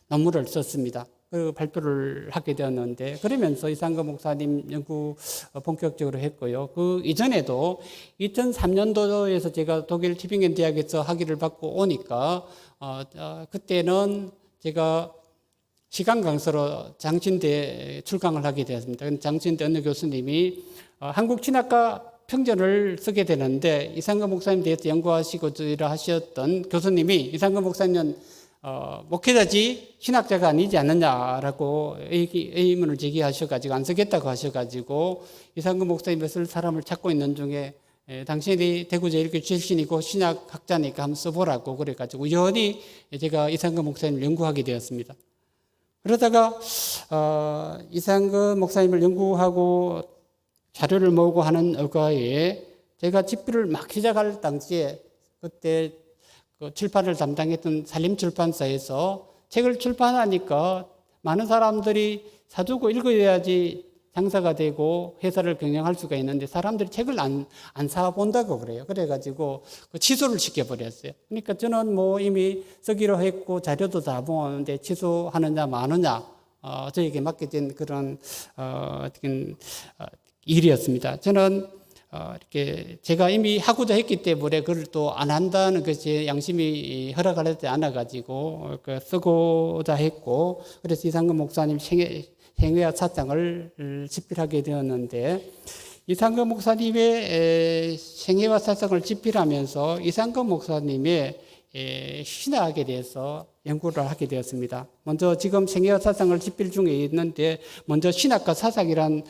[SPEAKER 1] 논문을 썼습니다. 그 발표를 하게 되었는데 그러면서 이상근 목사님 연구 본격적으로 했고요. 그 이전에도 2003년도에서 제가 독일 티빙겐 대학에서 학위를 받고 오니까 그때는 제가 시간 강사로 장신대 출강을 하게 되었습니다. 장신대 어느 교수님이 한국 신학과 평전을 쓰게 되는데 이상근 목사님 대해서 연구하시고 하셨던 교수님이 이상근 목사님은 목회자지 신학자가 아니지 않느냐라고 의문을 제기하셔가지고 안 쓰겠다고 하셔가지고 이상근 목사님이 쓸 사람을 찾고 있는 중에 당신이 대구제일교회 출신이고 신학학자니까 한번 써보라고 그래가지고 우연히 제가 이상근 목사님을 연구하게 되었습니다. 그러다가 이상근 목사님을 연구하고 자료를 모으고 하는 어가에 제가 집필을 막 시작할 당시에 그때 그 출판을 담당했던 산림출판사에서 책을 출판하니까 많은 사람들이 사두고 읽어야지 장사가 되고 회사를 경영할 수가 있는데 사람들이 책을 안 사본다고 그래요. 그래가지고 취소를 시켜버렸어요. 그러니까 저는 이미 쓰기로 했고 자료도 다 모았는데 취소하느냐 마느냐 저에게 맡겨진 그런 일이었습니다. 저는 이렇게 제가 이미 하고자 했기 때문에 그걸 또 안 한다는 것이 양심이 허락하지 않아가지고 쓰고자 했고 그래서 이상근 목사님 생애와 사상을 집필하게 되었는데 이상근 목사님의 생애와 사상을 집필하면서 이상근 목사님의 신학에 대해서 연구를 하게 되었습니다. 먼저 지금 생애와 사상을 집필 중에 있는데 먼저 신학과 사상이란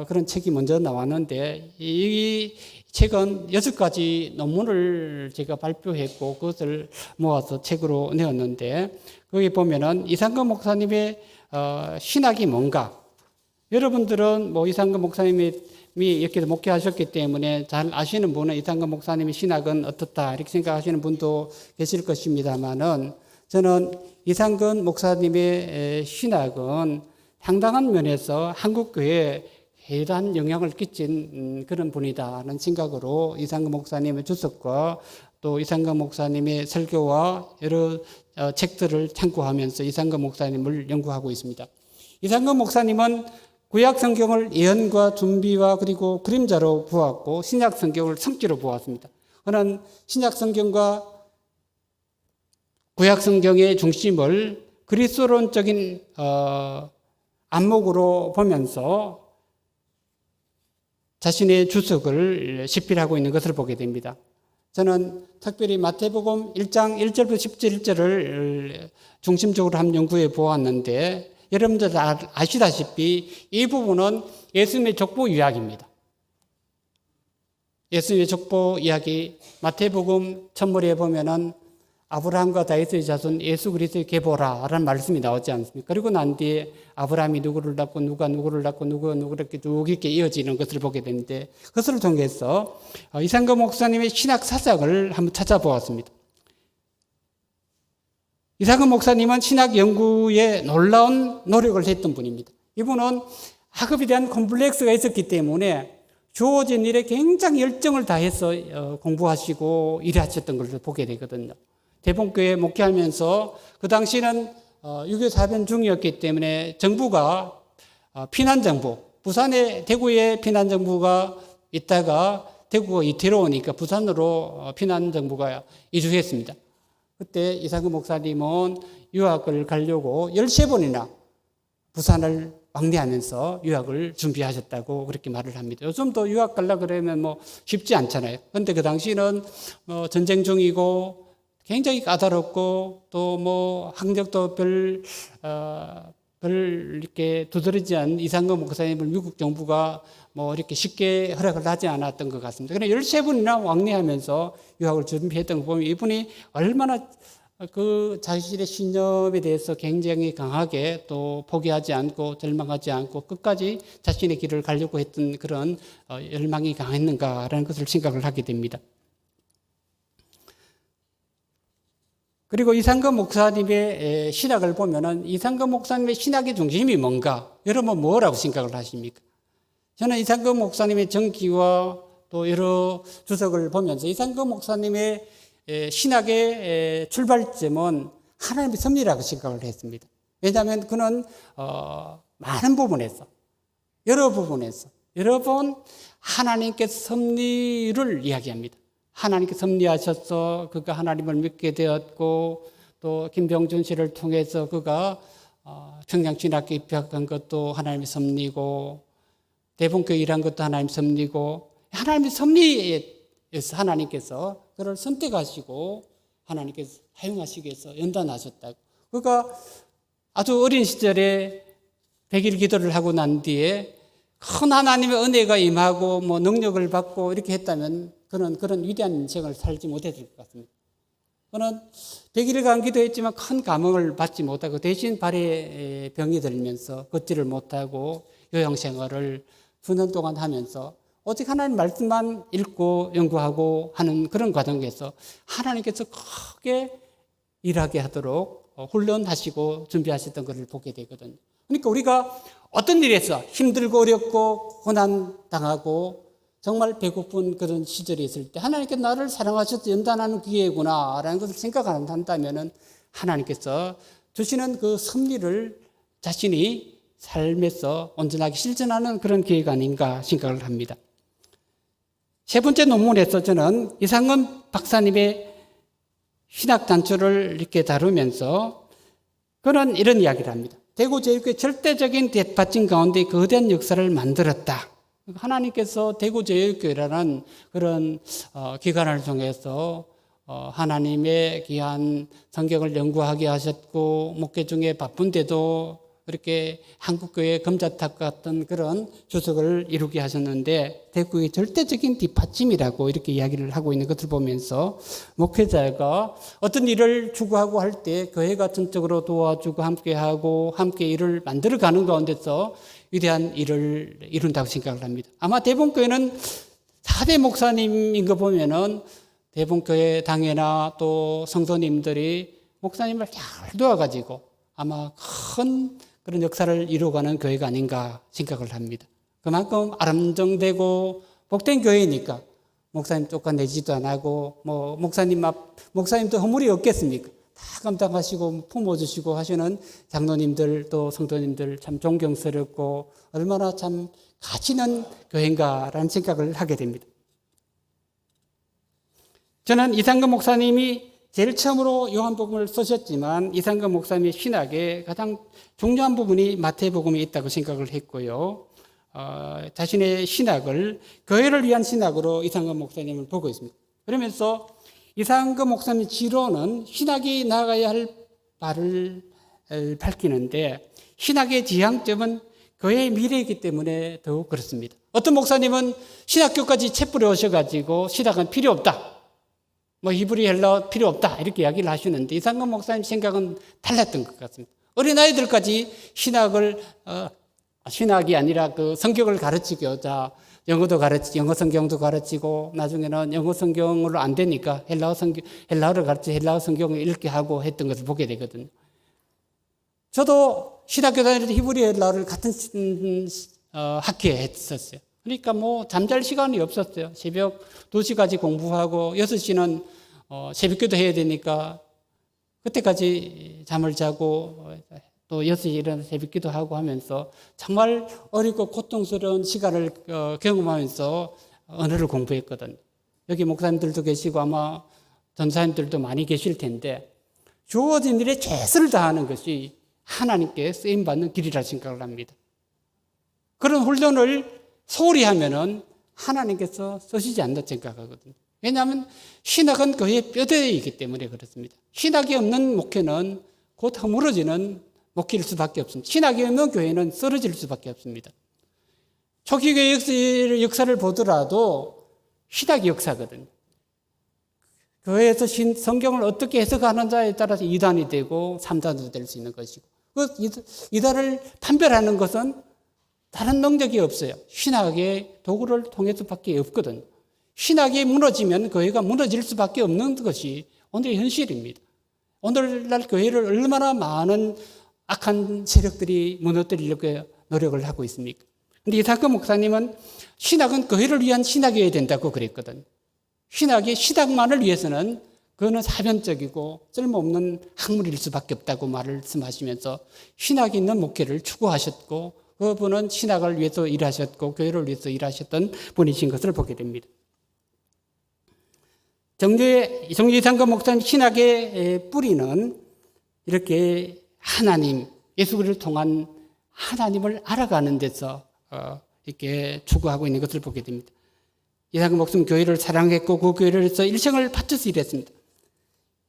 [SPEAKER 1] 그런 책이 먼저 나왔는데 이 책은 6가지 논문을 제가 발표했고 그것을 모아서 책으로 내었는데 거기 보면은 이상근 목사님의 신학이 뭔가 여러분들은 이상근 목사님이 이렇게 목회하셨기 때문에 잘 아시는 분은 이상근 목사님의 신학은 어떻다 이렇게 생각하시는 분도 계실 것입니다만은 저는 이상근 목사님의 신학은 상당한 면에서 한국교회에 대단한 영향을 끼친 그런 분이다라는 생각으로 이상근 목사님의 주석과 또 이상근 목사님의 설교와 여러 책들을 참고하면서 이상근 목사님을 연구하고 있습니다. 이상근 목사님은 구약 성경을 예언과 준비와 그리고 그림자로 보았고 신약 성경을 성취로 보았습니다. 그는 신약 성경과 구약 성경의 중심을 그리스도론적인 안목으로 보면서 자신의 주석을 집필하고 있는 것을 보게 됩니다. 저는 특별히 마태복음 1장 1절부터 17절을 중심적으로 한 연구해 보았는데 여러분들 아시다시피 이 부분은 예수님의 족보 이야기입니다. 예수님의 족보 이야기 마태복음 첫머리에 보면은 아브라함과 다윗의 자손 예수 그리스도의 계보라라는 말씀이 나오지 않습니까? 그리고 난 뒤에 아브라함이 누구를 낳고 누가 누구를 낳고 누가 누구를 이렇게 쭉 이렇게 이어지는 것을 보게 되는데 그것을 통해서 이상거 목사님의 신학 사상을 한번 찾아보았습니다. 이상거 목사님은 신학 연구에 놀라운 노력을 했던 분입니다. 이분은 학업에 대한 콤플렉스가 있었기 때문에 주어진 일에 굉장히 열정을 다해서 공부하시고 일하셨던 것을 보게 되거든요. 대본교회 목회하면서 그 당시는 6.25 사변 중이었기 때문에 정부가 피난정부, 부산에 대구에 피난정부가 있다가 대구가 이태로우니까 부산으로 피난정부가 이주했습니다. 그때 이상근 목사님은 유학을 가려고 13번이나 부산을 왕래하면서 유학을 준비하셨다고 그렇게 말을 합니다. 요즘도 유학 가려고 그러면 쉽지 않잖아요. 그런데 그 당시는 전쟁 중이고 굉장히 까다롭고 또 학력도 별 이렇게 두드러지지 않은 이상거 목사님을 미국 정부가 이렇게 쉽게 허락을 하지 않았던 것 같습니다. 그러나 13번이나 왕래하면서 유학을 준비했던 거 보면 이분이 얼마나 그 자신의 신념에 대해서 굉장히 강하게 또 포기하지 않고 절망하지 않고 끝까지 자신의 길을 가려고 했던 그런 열망이 강했는가라는 것을 생각을 하게 됩니다. 그리고 이상거 목사님의 신학을 보면은 이상거 목사님의 신학의 중심이 뭔가? 여러분 뭐라고 생각을 하십니까? 저는 이상거 목사님의 전기와 또 여러 주석을 보면서 이상거 목사님의 신학의 출발점은 하나님의 섭리라고 생각을 했습니다. 왜냐하면 그는 많은 부분에서 여러 번 하나님께서 섭리를 이야기합니다. 하나님께 섭리하셔서 그가 하나님을 믿게 되었고 또 김병준 씨를 통해서 그가 평양신학교 입학한 것도 하나님의 섭리고 대본교회 일한 것도 하나님의 섭리고 하나님의 섭리에서 하나님께서 그를 선택하시고 하나님께서 사용하시기 위해서 연단하셨다고. 그가 아주 어린 시절에 100일 기도를 하고 난 뒤에 큰 하나님의 은혜가 임하고 능력을 받고 이렇게 했다면 그는 그런 위대한 인생을 살지 못했을 것 같습니다. 그는 100일간 기도했지만 큰 감흥을 받지 못하고 대신 발에 병이 들면서 걷지를 못하고 요양생활을 수년 동안 하면서 오직 하나님 말씀만 읽고 연구하고 하는 그런 과정에서 하나님께서 크게 일하게 하도록 훈련하시고 준비하셨던 것을 보게 되거든요. 그러니까 우리가 어떤 일에서 힘들고 어렵고 고난당하고 정말 배고픈 그런 시절이 있을 때 하나님께서 나를 사랑하셔서 연단하는 기회구나라는 것을 생각한다면 하나님께서 주시는 그 섭리를 자신이 삶에서 온전하게 실천하는 그런 기회가 아닌가 생각을 합니다. 세 번째 논문에서 저는 이상은 박사님의 신학 단초를 이렇게 다루면서 그는 이런 이야기를 합니다. 대구제일교회 절대적인 뒷받침 가운데 거대한 역사를 만들었다. 하나님께서 대구제일교회라는 그런 기관을 통해서 하나님의 귀한 성경을 연구하게 하셨고 목회 중에 바쁜데도 이렇게 한국교회 금자탑 같은 그런 주석을 이루게 하셨는데 대구의 절대적인 뒷받침이라고 이렇게 이야기를 하고 있는 것을 보면서 목회자가 어떤 일을 추구하고 할 때 교회가 전적으로 도와주고 함께하고 함께 일을 만들어가는 가운데서 위대한 일을 이룬다고 생각을 합니다. 아마 대본교회는 4대 목사님인 거 보면은 대본교회 당회나 또 성도님들이 목사님을 잘 도와가지고 아마 큰 그런 역사를 이루어가는 교회가 아닌가 생각을 합니다. 그만큼 아름정되고 복된 교회니까 목사님 쫓아내지도 안 하고 목사님도 허물이 없겠습니까? 다 감당하시고 품어주시고 하시는 장로님들 또 성도님들 참 존경스럽고 얼마나 참 가치 있는 교회인가라는 생각을 하게 됩니다. 저는 이상근 목사님이 제일 처음으로 요한복음을 쓰셨지만 이상근 목사님의 신학의 가장 중요한 부분이 마태복음에 있다고 생각을 했고요. 자신의 신학을 교회를 위한 신학으로 이상금 목사님을 보고 있습니다. 그러면서 이상금 목사님 지론은 신학이 나아가야 할 바를 밝히는데 신학의 지향점은 교회의 미래이기 때문에 더욱 그렇습니다. 어떤 목사님은 신학교까지 채뿌려 오셔가지고 신학은 필요 없다. 히브리 헬라어 필요 없다. 이렇게 이야기를 하시는데 이상금 목사님 생각은 달랐던 것 같습니다. 어린아이들까지 신학이 아니라 그 성경을 가르치고자 영어 성경도 가르치고 나중에는 영어 성경으로 안 되니까 헬라어를 가르치 헬라어 성경을 읽게 하고 했던 것을 보게 되거든요. 저도 신학교 다닐 때 히브리 헬라어를 같은 학기에 했었어요. 그러니까 잠잘 시간이 없었어요. 새벽 2시까지 공부하고 6시는 새벽기도 해야 되니까 그때까지 잠을 자고 또 6시에 일어나서 새벽기도 하고 하면서 정말 어렵고 고통스러운 시간을 경험하면서 언어를 공부했거든요. 여기 목사님들도 계시고 아마 전사님들도 많이 계실 텐데 주어진 일에 최선을 다하는 것이 하나님께 쓰임받는 길이라 생각을 합니다. 그런 훈련을 소홀히 하면은 하나님께서 쓰시지 않는다 생각하거든요. 왜냐하면 신학은 교회의 뼈대이기 때문에 그렇습니다. 신학이 없는 목회는 곧 허물어지는 목회일 수밖에 없습니다. 신학이 없는 교회는 쓰러질 수밖에 없습니다. 초기 교회 역사를 보더라도 신학이 역사거든요. 교회에서 성경을 어떻게 해석하는자에 따라서 2단이 되고 3단도 될 수 있는 것이고 그 2단을 판별하는 것은 다른 능력이 없어요. 신학의 도구를 통해 수밖에 없거든요. 신학이 무너지면 교회가 무너질 수밖에 없는 것이 오늘의 현실입니다. 오늘날 교회를 얼마나 많은 악한 세력들이 무너뜨리려고 노력을 하고 있습니까? 그런데 이상금 목사님은 신학은 교회를 위한 신학이어야 된다고 그랬거든요. 신학만을 위해서는 그거는 사변적이고 쓸모없는 학문일 수밖에 없다고 말씀하시면서 신학이 있는 목회를 추구하셨고 그분은 신학을 위해서 일하셨고 교회를 위해서 일하셨던 분이신 것을 보게 됩니다. 정죄 이상금 목사님 신학의 뿌리는 이렇게 하나님, 예수 그리스도를 통한 하나님을 알아가는 데서 이렇게 추구하고 있는 것을 보게 됩니다. 이상금 목사님 교회를 사랑했고 그 교회를 해서 일생을 바쳐서 일했습니다.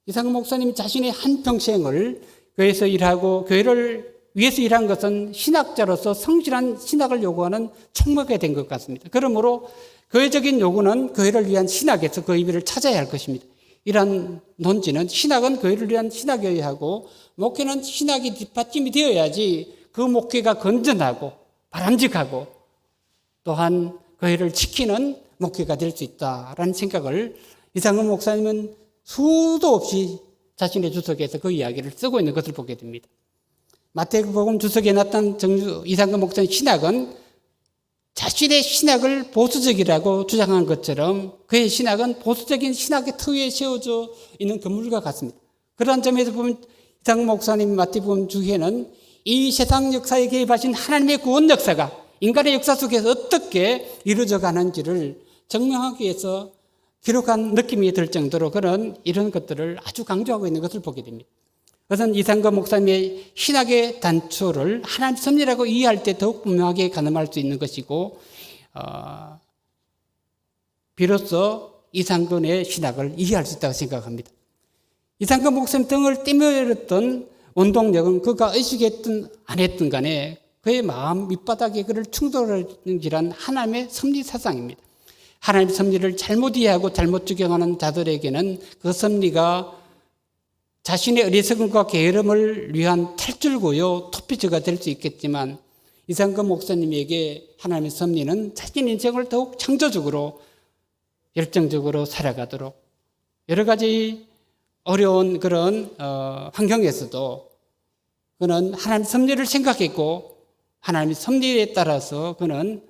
[SPEAKER 1] 이상금 목사님 자신의 한평생을 교회에서 일하고 교회를 위해서 일한 것은 신학자로서 성실한 신학을 요구하는 촉목이 된 것 같습니다. 그러므로 교회적인 요구는 교회를 위한 신학에서 그 의미를 찾아야 할 것입니다. 이러한 논지는 신학은 교회를 위한 신학이어야 하고 목회는 신학이 뒷받침이 되어야지 그 목회가 건전하고 바람직하고 또한 교회를 지키는 목회가 될 수 있다라는 생각을 이상금 목사님은 수도 없이 자신의 주석에서 그 이야기를 쓰고 있는 것을 보게 됩니다. 마태복음 주석에 나타난 이상금 목사님 신학은 자신의 신학을 보수적이라고 주장한 것처럼 그의 신학은 보수적인 신학의 터위에 세워져 있는 건물과 같습니다. 그러한 점에서 보면 이상금 목사님 마태복음 주기에는 이 세상 역사에 개입하신 하나님의 구원 역사가 인간의 역사 속에서 어떻게 이루어져 가는지를 증명하기 위해서 기록한 느낌이 들 정도로 이런 것들을 아주 강조하고 있는 것을 보게 됩니다. 그것은 이상금 목사님의 신학의 단초를 하나님 섭리라고 이해할 때 더욱 분명하게 가늠할 수 있는 것이고 비로소 이상금의 신학을 이해할 수 있다고 생각합니다. 이상금 목사님 등을 띠밀었던 원동력은 그가 의식했든 안 했든 간에 그의 마음 밑바닥에 그를 충돌하는 하나님의 섭리 사상입니다. 하나님의 섭리를 잘못 이해하고 잘못 적용하는 자들에게는 그 섭리가 자신의 어리석음과 게으름을 위한 탈줄고요, 토피즈가 될 수 있겠지만 이상금 목사님에게 하나님의 섭리는 자신 인생을 더욱 창조적으로 열정적으로 살아가도록 여러 가지 어려운 그런 환경에서도 그는 하나님의 섭리를 생각했고 하나님의 섭리에 따라서 그는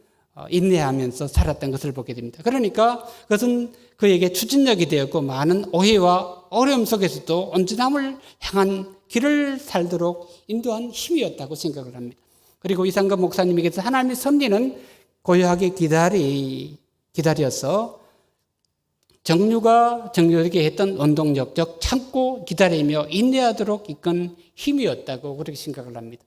[SPEAKER 1] 인내하면서 살았던 것을 보게 됩니다. 그러니까 그것은 그에게 추진력이 되었고 많은 오해와 어려움 속에서도 온전함을 향한 길을 살도록 인도한 힘이었다고 생각을 합니다. 그리고 이상금 목사님에게서 하나님의 섭리는 고요하게 기다려서 정류되게 했던 원동력, 즉 참고 기다리며 인내하도록 이끈 힘이었다고 그렇게 생각을 합니다.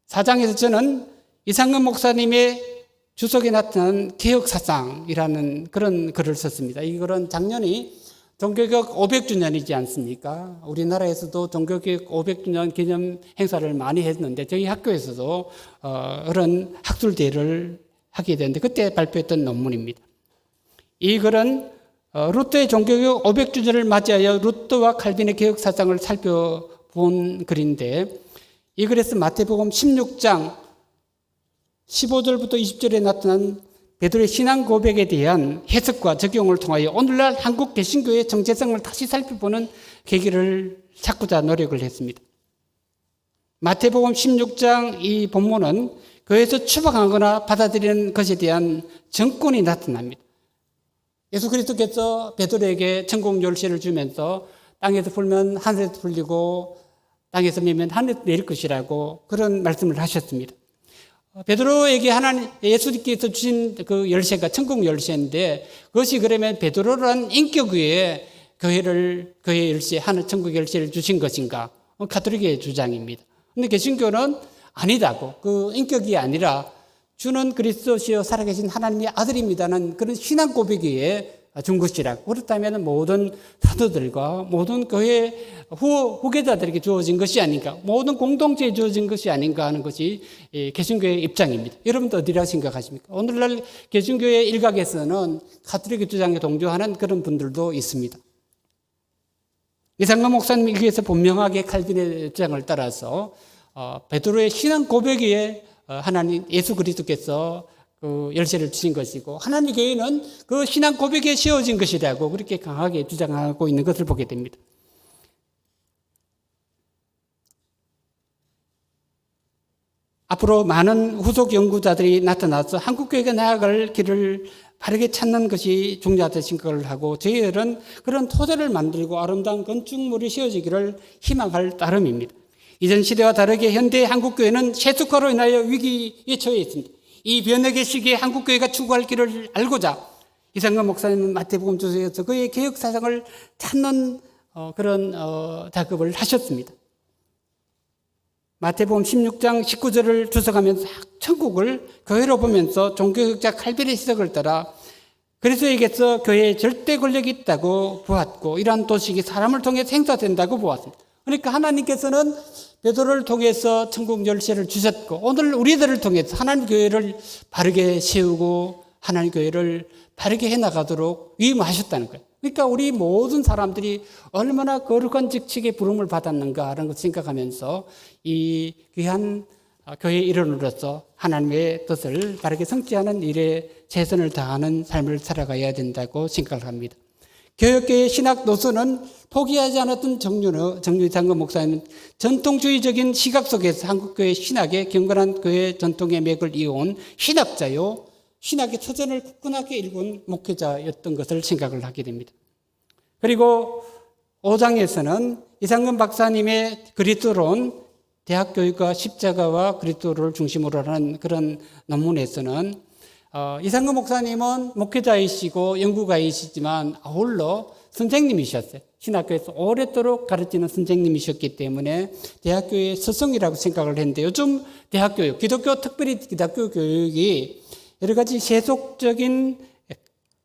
[SPEAKER 1] 4장에서 저는 이상근 목사님의 주석에 나타난 개혁사상이라는 그런 글을 썼습니다. 이 글은 작년이 종교개혁 500주년이지 않습니까? 우리나라에서도 종교개혁 500주년 기념 행사를 많이 했는데 저희 학교에서도 그런 학술대회를 하게 됐는데 그때 발표했던 논문입니다. 이 글은 루터의 종교개혁 500주년을 맞이하여 루터와 칼빈의 개혁사상을 살펴본 글인데 이 글에서 마태복음 16장 15절부터 20절에 나타난 베드로의 신앙 고백에 대한 해석과 적용을 통하여 오늘날 한국 개신교의 정체성을 다시 살펴보는 계기를 찾고자 노력을 했습니다. 마태복음 16장 이 본문은 교회에서 추방하거나 받아들이는 것에 대한 정권이 나타납니다. 예수 그리스도께서 베드로에게 천국 열쇠를 주면서 땅에서 풀면 하늘에서 풀리고 땅에서 밀면 하늘에서 내릴 것이라고 그런 말씀을 하셨습니다. 베드로에게 예수님께서 주신 그 열쇠가 천국 열쇠인데 그것이 그러면 베드로라는 인격 위에 교회의 열쇠, 하늘 천국 열쇠를 주신 것인가? 가톨릭의 주장입니다. 그런데 개신교는 아니다고 그 인격이 아니라 주는 그리스도시요 살아계신 하나님의 아들입니다는 그런 신앙 고백에 준 것이라고. 그렇다면 모든 사도들과 모든 교회 후계자들에게 주어진 것이 아닌가, 모든 공동체에 주어진 것이 아닌가 하는 것이 개신교의 입장입니다. 여러분도 어디라고 생각하십니까? 오늘날 개신교의 일각에서는 가톨릭의 주장에 동조하는 그런 분들도 있습니다. 이상근 목사님이 여기에서 분명하게 칼빈의 주장을 따라서 베드로의 신앙 고백에 하나님 예수 그리스도께서 그 열쇠를 주신 것이고 하나님 교회는 그 신앙 고백에 세워진 것이라고 그렇게 강하게 주장하고 있는 것을 보게 됩니다. 앞으로 많은 후속 연구자들이 나타나서 한국 교회가 나아갈 길을 바르게 찾는 것이 중요하다고 생각을 하고 저희들은 그런 토대를 만들고 아름다운 건축물이 세워지기를 희망할 따름입니다. 이전 시대와 다르게 현대 한국교회는 세속화로 인하여 위기에 처해 있습니다. 이 변혁의 시기에 한국교회가 추구할 길을 알고자 이상근 목사님은 마태복음 주석에서 그의 개혁사상을 찾는 그런 작업을 하셨습니다. 마태복음 16장 19절을 주석하면서 천국을 교회로 보면서 종교학자 칼빈의 시각을 따라 그리스도에게서 교회에 절대 권력이 있다고 보았고 이러한 도식이 사람을 통해 행사된다고 보았습니다. 그러니까 하나님께서는 베드로를 통해서 천국 열쇠를 주셨고 오늘 우리들을 통해서 하나님 교회를 바르게 세우고 하나님 교회를 바르게 해나가도록 위임하셨다는 거예요. 그러니까 우리 모든 사람들이 얼마나 거룩한 직책의 부름을 받았는가 하는 것을 생각하면서 이 귀한 교회의 일원으로서 하나님의 뜻을 바르게 성취하는 일에 최선을 다하는 삶을 살아가야 된다고 생각을 합니다. 교역계의 신학 노선은 포기하지 않았던 정류 이상근 목사님은 전통주의적인 시각 속에서 한국교회 신학의 경건한 교회 전통의 맥을 이어온 신학자요, 신학의 터전을 굳건하게 읽은 목회자였던 것을 생각을 하게 됩니다. 그리고 5장에서는 이상근 박사님의 그리스도론 대학교육과 십자가와 그리스도를 중심으로 하는 그런 논문에서는 이상근 목사님은 목회자이시고 연구가이시지만 아울러 선생님이셨어요. 신학교에서 오랫도록 가르치는 선생님이셨기 때문에 대학교의 스승이라고 생각을 했는데 요즘 대학교육, 기독교 특별히 기독교 교육이 여러 가지 세속적인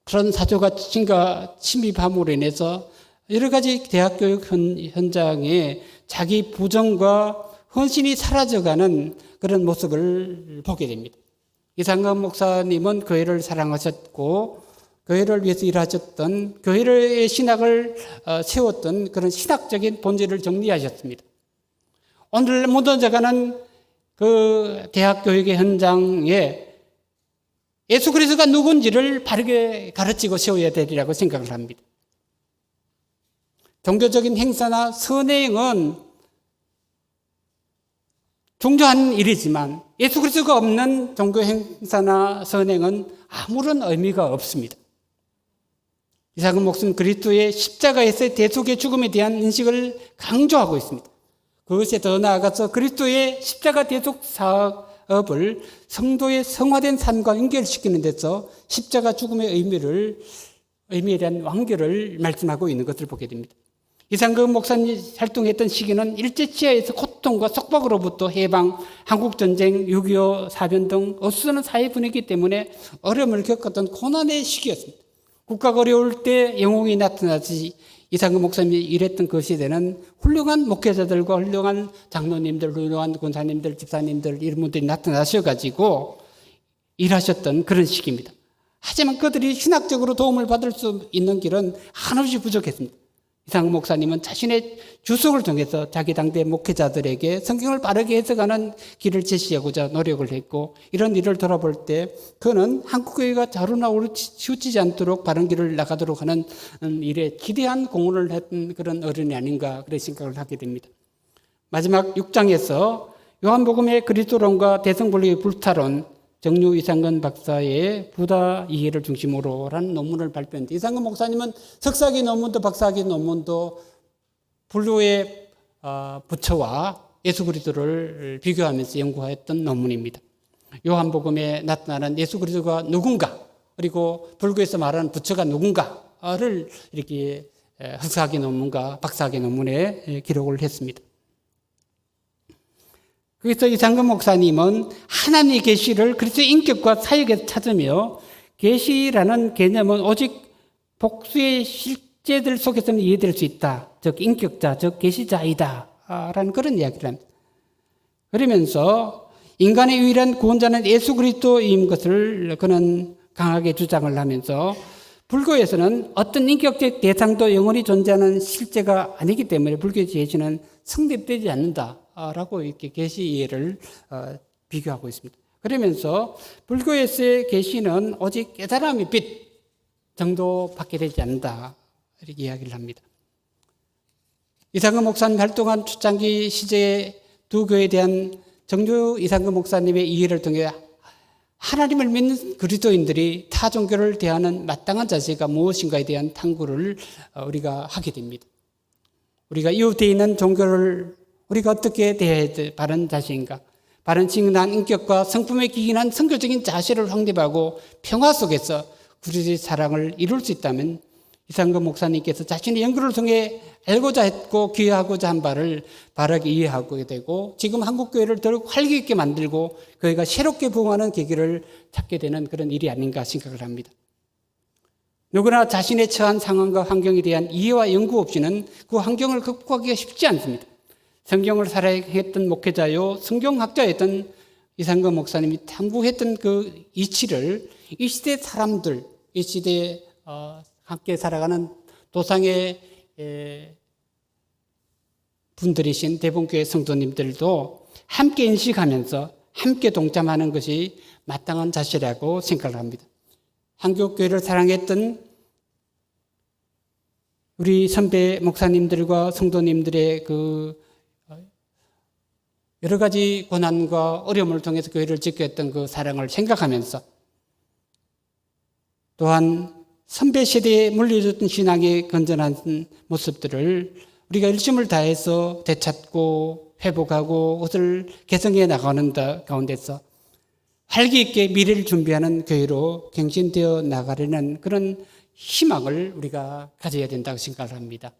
[SPEAKER 1] 그런 사조가치가 침입함으로 인해서 여러 가지 대학교육 현장에 자기 부정과 헌신이 사라져가는 그런 모습을 보게 됩니다. 이상근 목사님은 교회를 사랑하셨고 교회를 위해서 일하셨던 교회의 신학을 세웠던 그런 신학적인 본질을 정리하셨습니다. 오늘 무너져가는 그 대학 교육의 현장에 예수 그리스도가 누군지를 바르게 가르치고 세워야 되리라고 생각을 합니다. 종교적인 행사나 선행은 중요한 일이지만 예수 그리스도가 없는 종교 행사나 선행은 아무런 의미가 없습니다. 이상근 목사는 그리스도의 십자가에서의 대속의 죽음에 대한 인식을 강조하고 있습니다. 그것에 더 나아가서 그리스도의 십자가 대속 사업을 성도의 성화된 삶과 연결시키는 데서 십자가 죽음의 의미에 대한 완결을 말씀하고 있는 것을 보게 됩니다. 이상금 목사님 활동했던 시기는 일제치하에서 고통과 속박으로부터 해방, 한국전쟁, 6.25 사변 등 어수선한 사회 분위기 때문에 어려움을 겪었던 고난의 시기였습니다. 국가가 어려울 때 영웅이 나타나지 이상금 목사님이 일했던 그 시대는 훌륭한 목회자들과 훌륭한 장로님들, 훌륭한 권사님들, 집사님들 이런 분들이 나타나셔가지고 일하셨던 그런 시기입니다. 하지만 그들이 신학적으로 도움을 받을 수 있는 길은 한없이 부족했습니다. 이상금 목사님은 자신의 주석을 통해서 자기 당대 목회자들에게 성경을 빠르게 해석하는 길을 제시하고자 노력을 했고, 이런 일을 돌아볼 때 그는 한국교회가 자루나 치우치지 않도록 바른 길을 나가도록 하는 일에 기대한 공헌을 했던 그런 어른이 아닌가 그런 생각을 하게 됩니다. 마지막 6장에서 요한복음의 그리스도론과 대성불교의 불타론, 정유 이상근 박사의 부다 이해를 중심으로 라는 논문을 발표했는데, 이상근 목사님은 석사학위 논문도 박사학위 논문도 불교의 부처와 예수 그리스도를 비교하면서 연구했던 논문입니다. 요한복음에 나타나는 예수 그리스도가 누군가, 그리고 불교에서 말하는 부처가 누군가를 이렇게 석사학위 논문과 박사학위 논문에 기록을 했습니다. 그래서 이상근 목사님은 하나님의 계시를 그리스도의 인격과 사역에서 찾으며, 계시라는 개념은 오직 복수의 실제들 속에서는 이해될 수 있다. 즉 인격자, 즉 계시자이다 라는 그런 이야기를 합니다. 그러면서 인간의 유일한 구원자는 예수 그리스도인 것을 그는 강하게 주장을 하면서, 불교에서는 어떤 인격적 대상도 영원히 존재하는 실제가 아니기 때문에 불교의 계시는 성립되지 않는다라고 이렇게 계시 이해를 비교하고 있습니다. 그러면서 불교에서의 계시는 오직 깨달음의 빛 정도밖에 되지 않는다 이렇게 이야기를 합니다. 이상근 목사님 활동한 초창기 시대의 두 교회에 대한 정유 이상근 목사님의 이해를 통해 하나님을 믿는 그리스도인들이 타 종교를 대하는 마땅한 자세가 무엇인가에 대한 탐구를 우리가 하게 됩니다. 우리가 이웃에 있는 종교를 우리가 어떻게 대해야 될 바른 자세인가? 바른 진한 인격과 성품에 기인한 선교적인 자세를 확립하고 평화 속에서 그리스도의 사랑을 이룰 수 있다면, 이상근 목사님께서 자신의 연구를 통해 알고자 했고 기여하고자 한 바를 바르게 이해하게 되고, 지금 한국교회를 더욱 활기 있게 만들고 교회가 새롭게 부흥하는 계기를 찾게 되는 그런 일이 아닌가 생각을 합니다. 누구나 자신의 처한 상황과 환경에 대한 이해와 연구 없이는 그 환경을 극복하기가 쉽지 않습니다. 성경을 사랑했던 목회자요, 성경학자였던 이상근 목사님이 탐구했던 그 이치를 이 시대 사람들, 이 시대에 함께 살아가는 도상의 분들이신 대본교회 성도님들도 함께 인식하면서 함께 동참하는 것이 마땅한 자세라고 생각을 합니다. 한국교회를 사랑했던 우리 선배 목사님들과 성도님들의 그 여러 가지 고난과 어려움을 통해서 교회를 지켰던 그 사랑을 생각하면서, 또한 선배 세대에 물려줬던 신앙의 건전한 모습들을 우리가 일심을 다해서 되찾고 회복하고 그것을 개성해 나가는 가운데서 활기 있게 미래를 준비하는 교회로 갱신되어 나가려는 그런 희망을 우리가 가져야 된다고 생각을 합니다.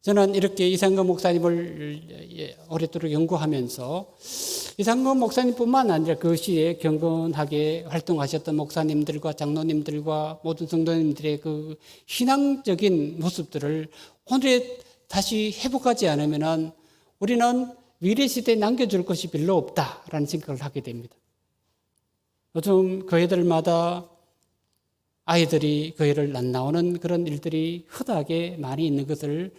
[SPEAKER 1] 저는 이렇게 이상근 목사님을 오랫도록 연구하면서 이상근 목사님뿐만 아니라 그 시에 경건하게 활동하셨던 목사님들과 장로님들과 모든 성도님들의 그 신앙적인 모습들을 오늘에 다시 회복하지 않으면 우리는 미래 시대에 남겨줄 것이 별로 없다라는 생각을 하게 됩니다. 요즘 교회들마다 아이들이 교회를 안 나오는 그런 일들이 흔하게 많이 있는 것을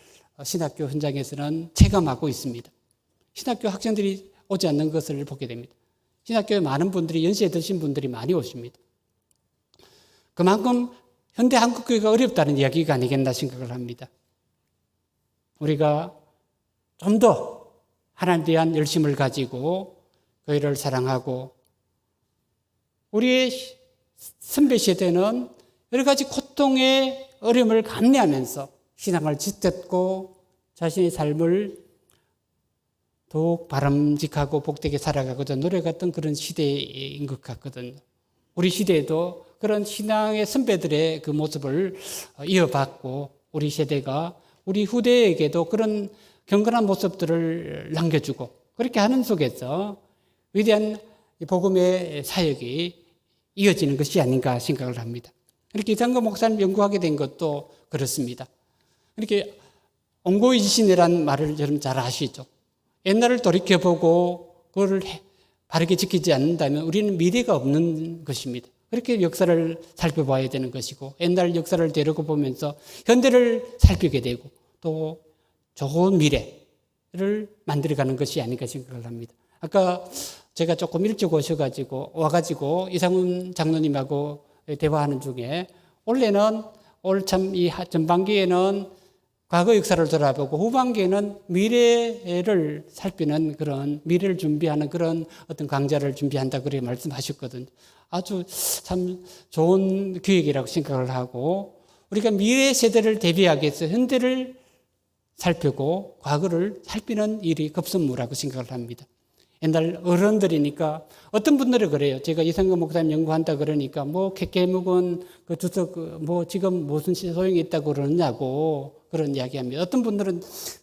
[SPEAKER 1] 신학교 현장에서는 체감하고 있습니다. 신학교 학생들이 오지 않는 것을 보게 됩니다. 신학교에 많은 분들이 연세 드신 분들이 많이 오십니다. 그만큼 현대 한국교회가 어렵다는 이야기가 아니겠나 생각을 합니다. 우리가 좀 더 하나님에 대한 열심을 가지고 교회를 사랑하고, 우리의 선배 세대는 여러 가지 고통의 어려움을 감내하면서 신앙을 짙었고 자신의 삶을 더욱 바람직하고 복되게 살아가고자 노력했던 그런 시대인 것 같거든요. 우리 시대에도 그런 신앙의 선배들의 그 모습을 이어받고 우리 세대가 우리 후대에게도 그런 경건한 모습들을 남겨주고 그렇게 하는 속에서 위대한 복음의 사역이 이어지는 것이 아닌가 생각을 합니다. 이렇게 이상거 목사님 연구하게 된 것도 그렇습니다. 이렇게 옹고이지신이라는 말을 여러분 잘 아시죠? 옛날을 돌이켜보고 그걸 바르게 지키지 않는다면 우리는 미래가 없는 것입니다. 그렇게 역사를 살펴봐야 되는 것이고 옛날 역사를 되려고 보면서 현대를 살피게 되고 또 좋은 미래를 만들어가는 것이 아닌가 생각을 합니다. 아까 제가 조금 일찍 와가지고 이상훈 장로님하고 대화하는 중에 올해는 올 참 이 전반기에는 과거 역사를 돌아보고 후반기에는 미래를 살피는 그런 미래를 준비하는 그런 어떤 강좌를 준비한다 그렇게 말씀하셨거든요. 아주 참 좋은 기획이라고 생각을 하고 우리가 미래 세대를 대비하기 위해서 현대를 살피고 과거를 살피는 일이 급선무라고 생각을 합니다. 옛날 어른들이니까 어떤 분들은 그래요. 제가 이상거 목사님 연구한다 그러니까 뭐 개묵은 그 주석 뭐 지금 무슨 소용이 있다고 그러느냐고 그런 이야기합니다. 어떤 분들은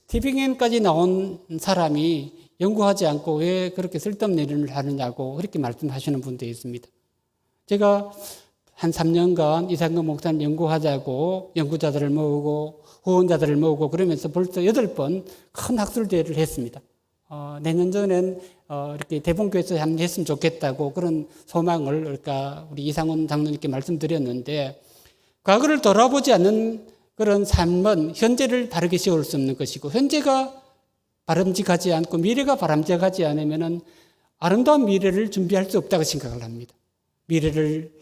[SPEAKER 1] TVN까지 나온 사람이 연구하지 않고 왜 그렇게 쓸데없는 일을 하느냐고 그렇게 말씀하시는 분도 있습니다. 제가 한 3년간 이상거 목사님 연구하자고 연구자들을 모으고 후원자들을 모으고 그러면서 벌써 8번 큰 학술대회를 했습니다. 내년 전엔 이렇게 대본교에서 한번 했으면 좋겠다고 그런 소망을 그러니까 우리 이상훈 장로님께 말씀드렸는데 과거를 돌아보지 않는 그런 삶은 현재를 바르게 세울 수 없는 것이고 현재가 바람직하지 않고 미래가 바람직하지 않으면 아름다운 미래를 준비할 수 없다고 생각을 합니다. 미래를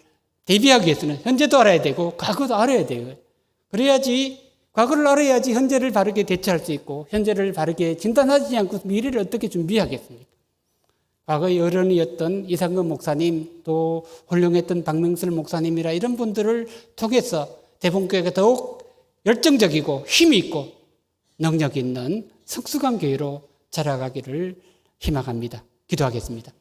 [SPEAKER 1] 대비하기 위해서는 현재도 알아야 되고 과거도 알아야 돼요. 그래야지 과거를 알아야지 현재를 바르게 대처할 수 있고 현재를 바르게 진단하지 않고 미래를 어떻게 준비하겠습니까? 과거의 어른이었던 이상거 목사님 또 훌륭했던 박명슬 목사님이라 이런 분들을 통해서 대본교회가 더욱 열정적이고 힘이 있고 능력 있는 성숙한 교회로 자라가기를 희망합니다. 기도하겠습니다.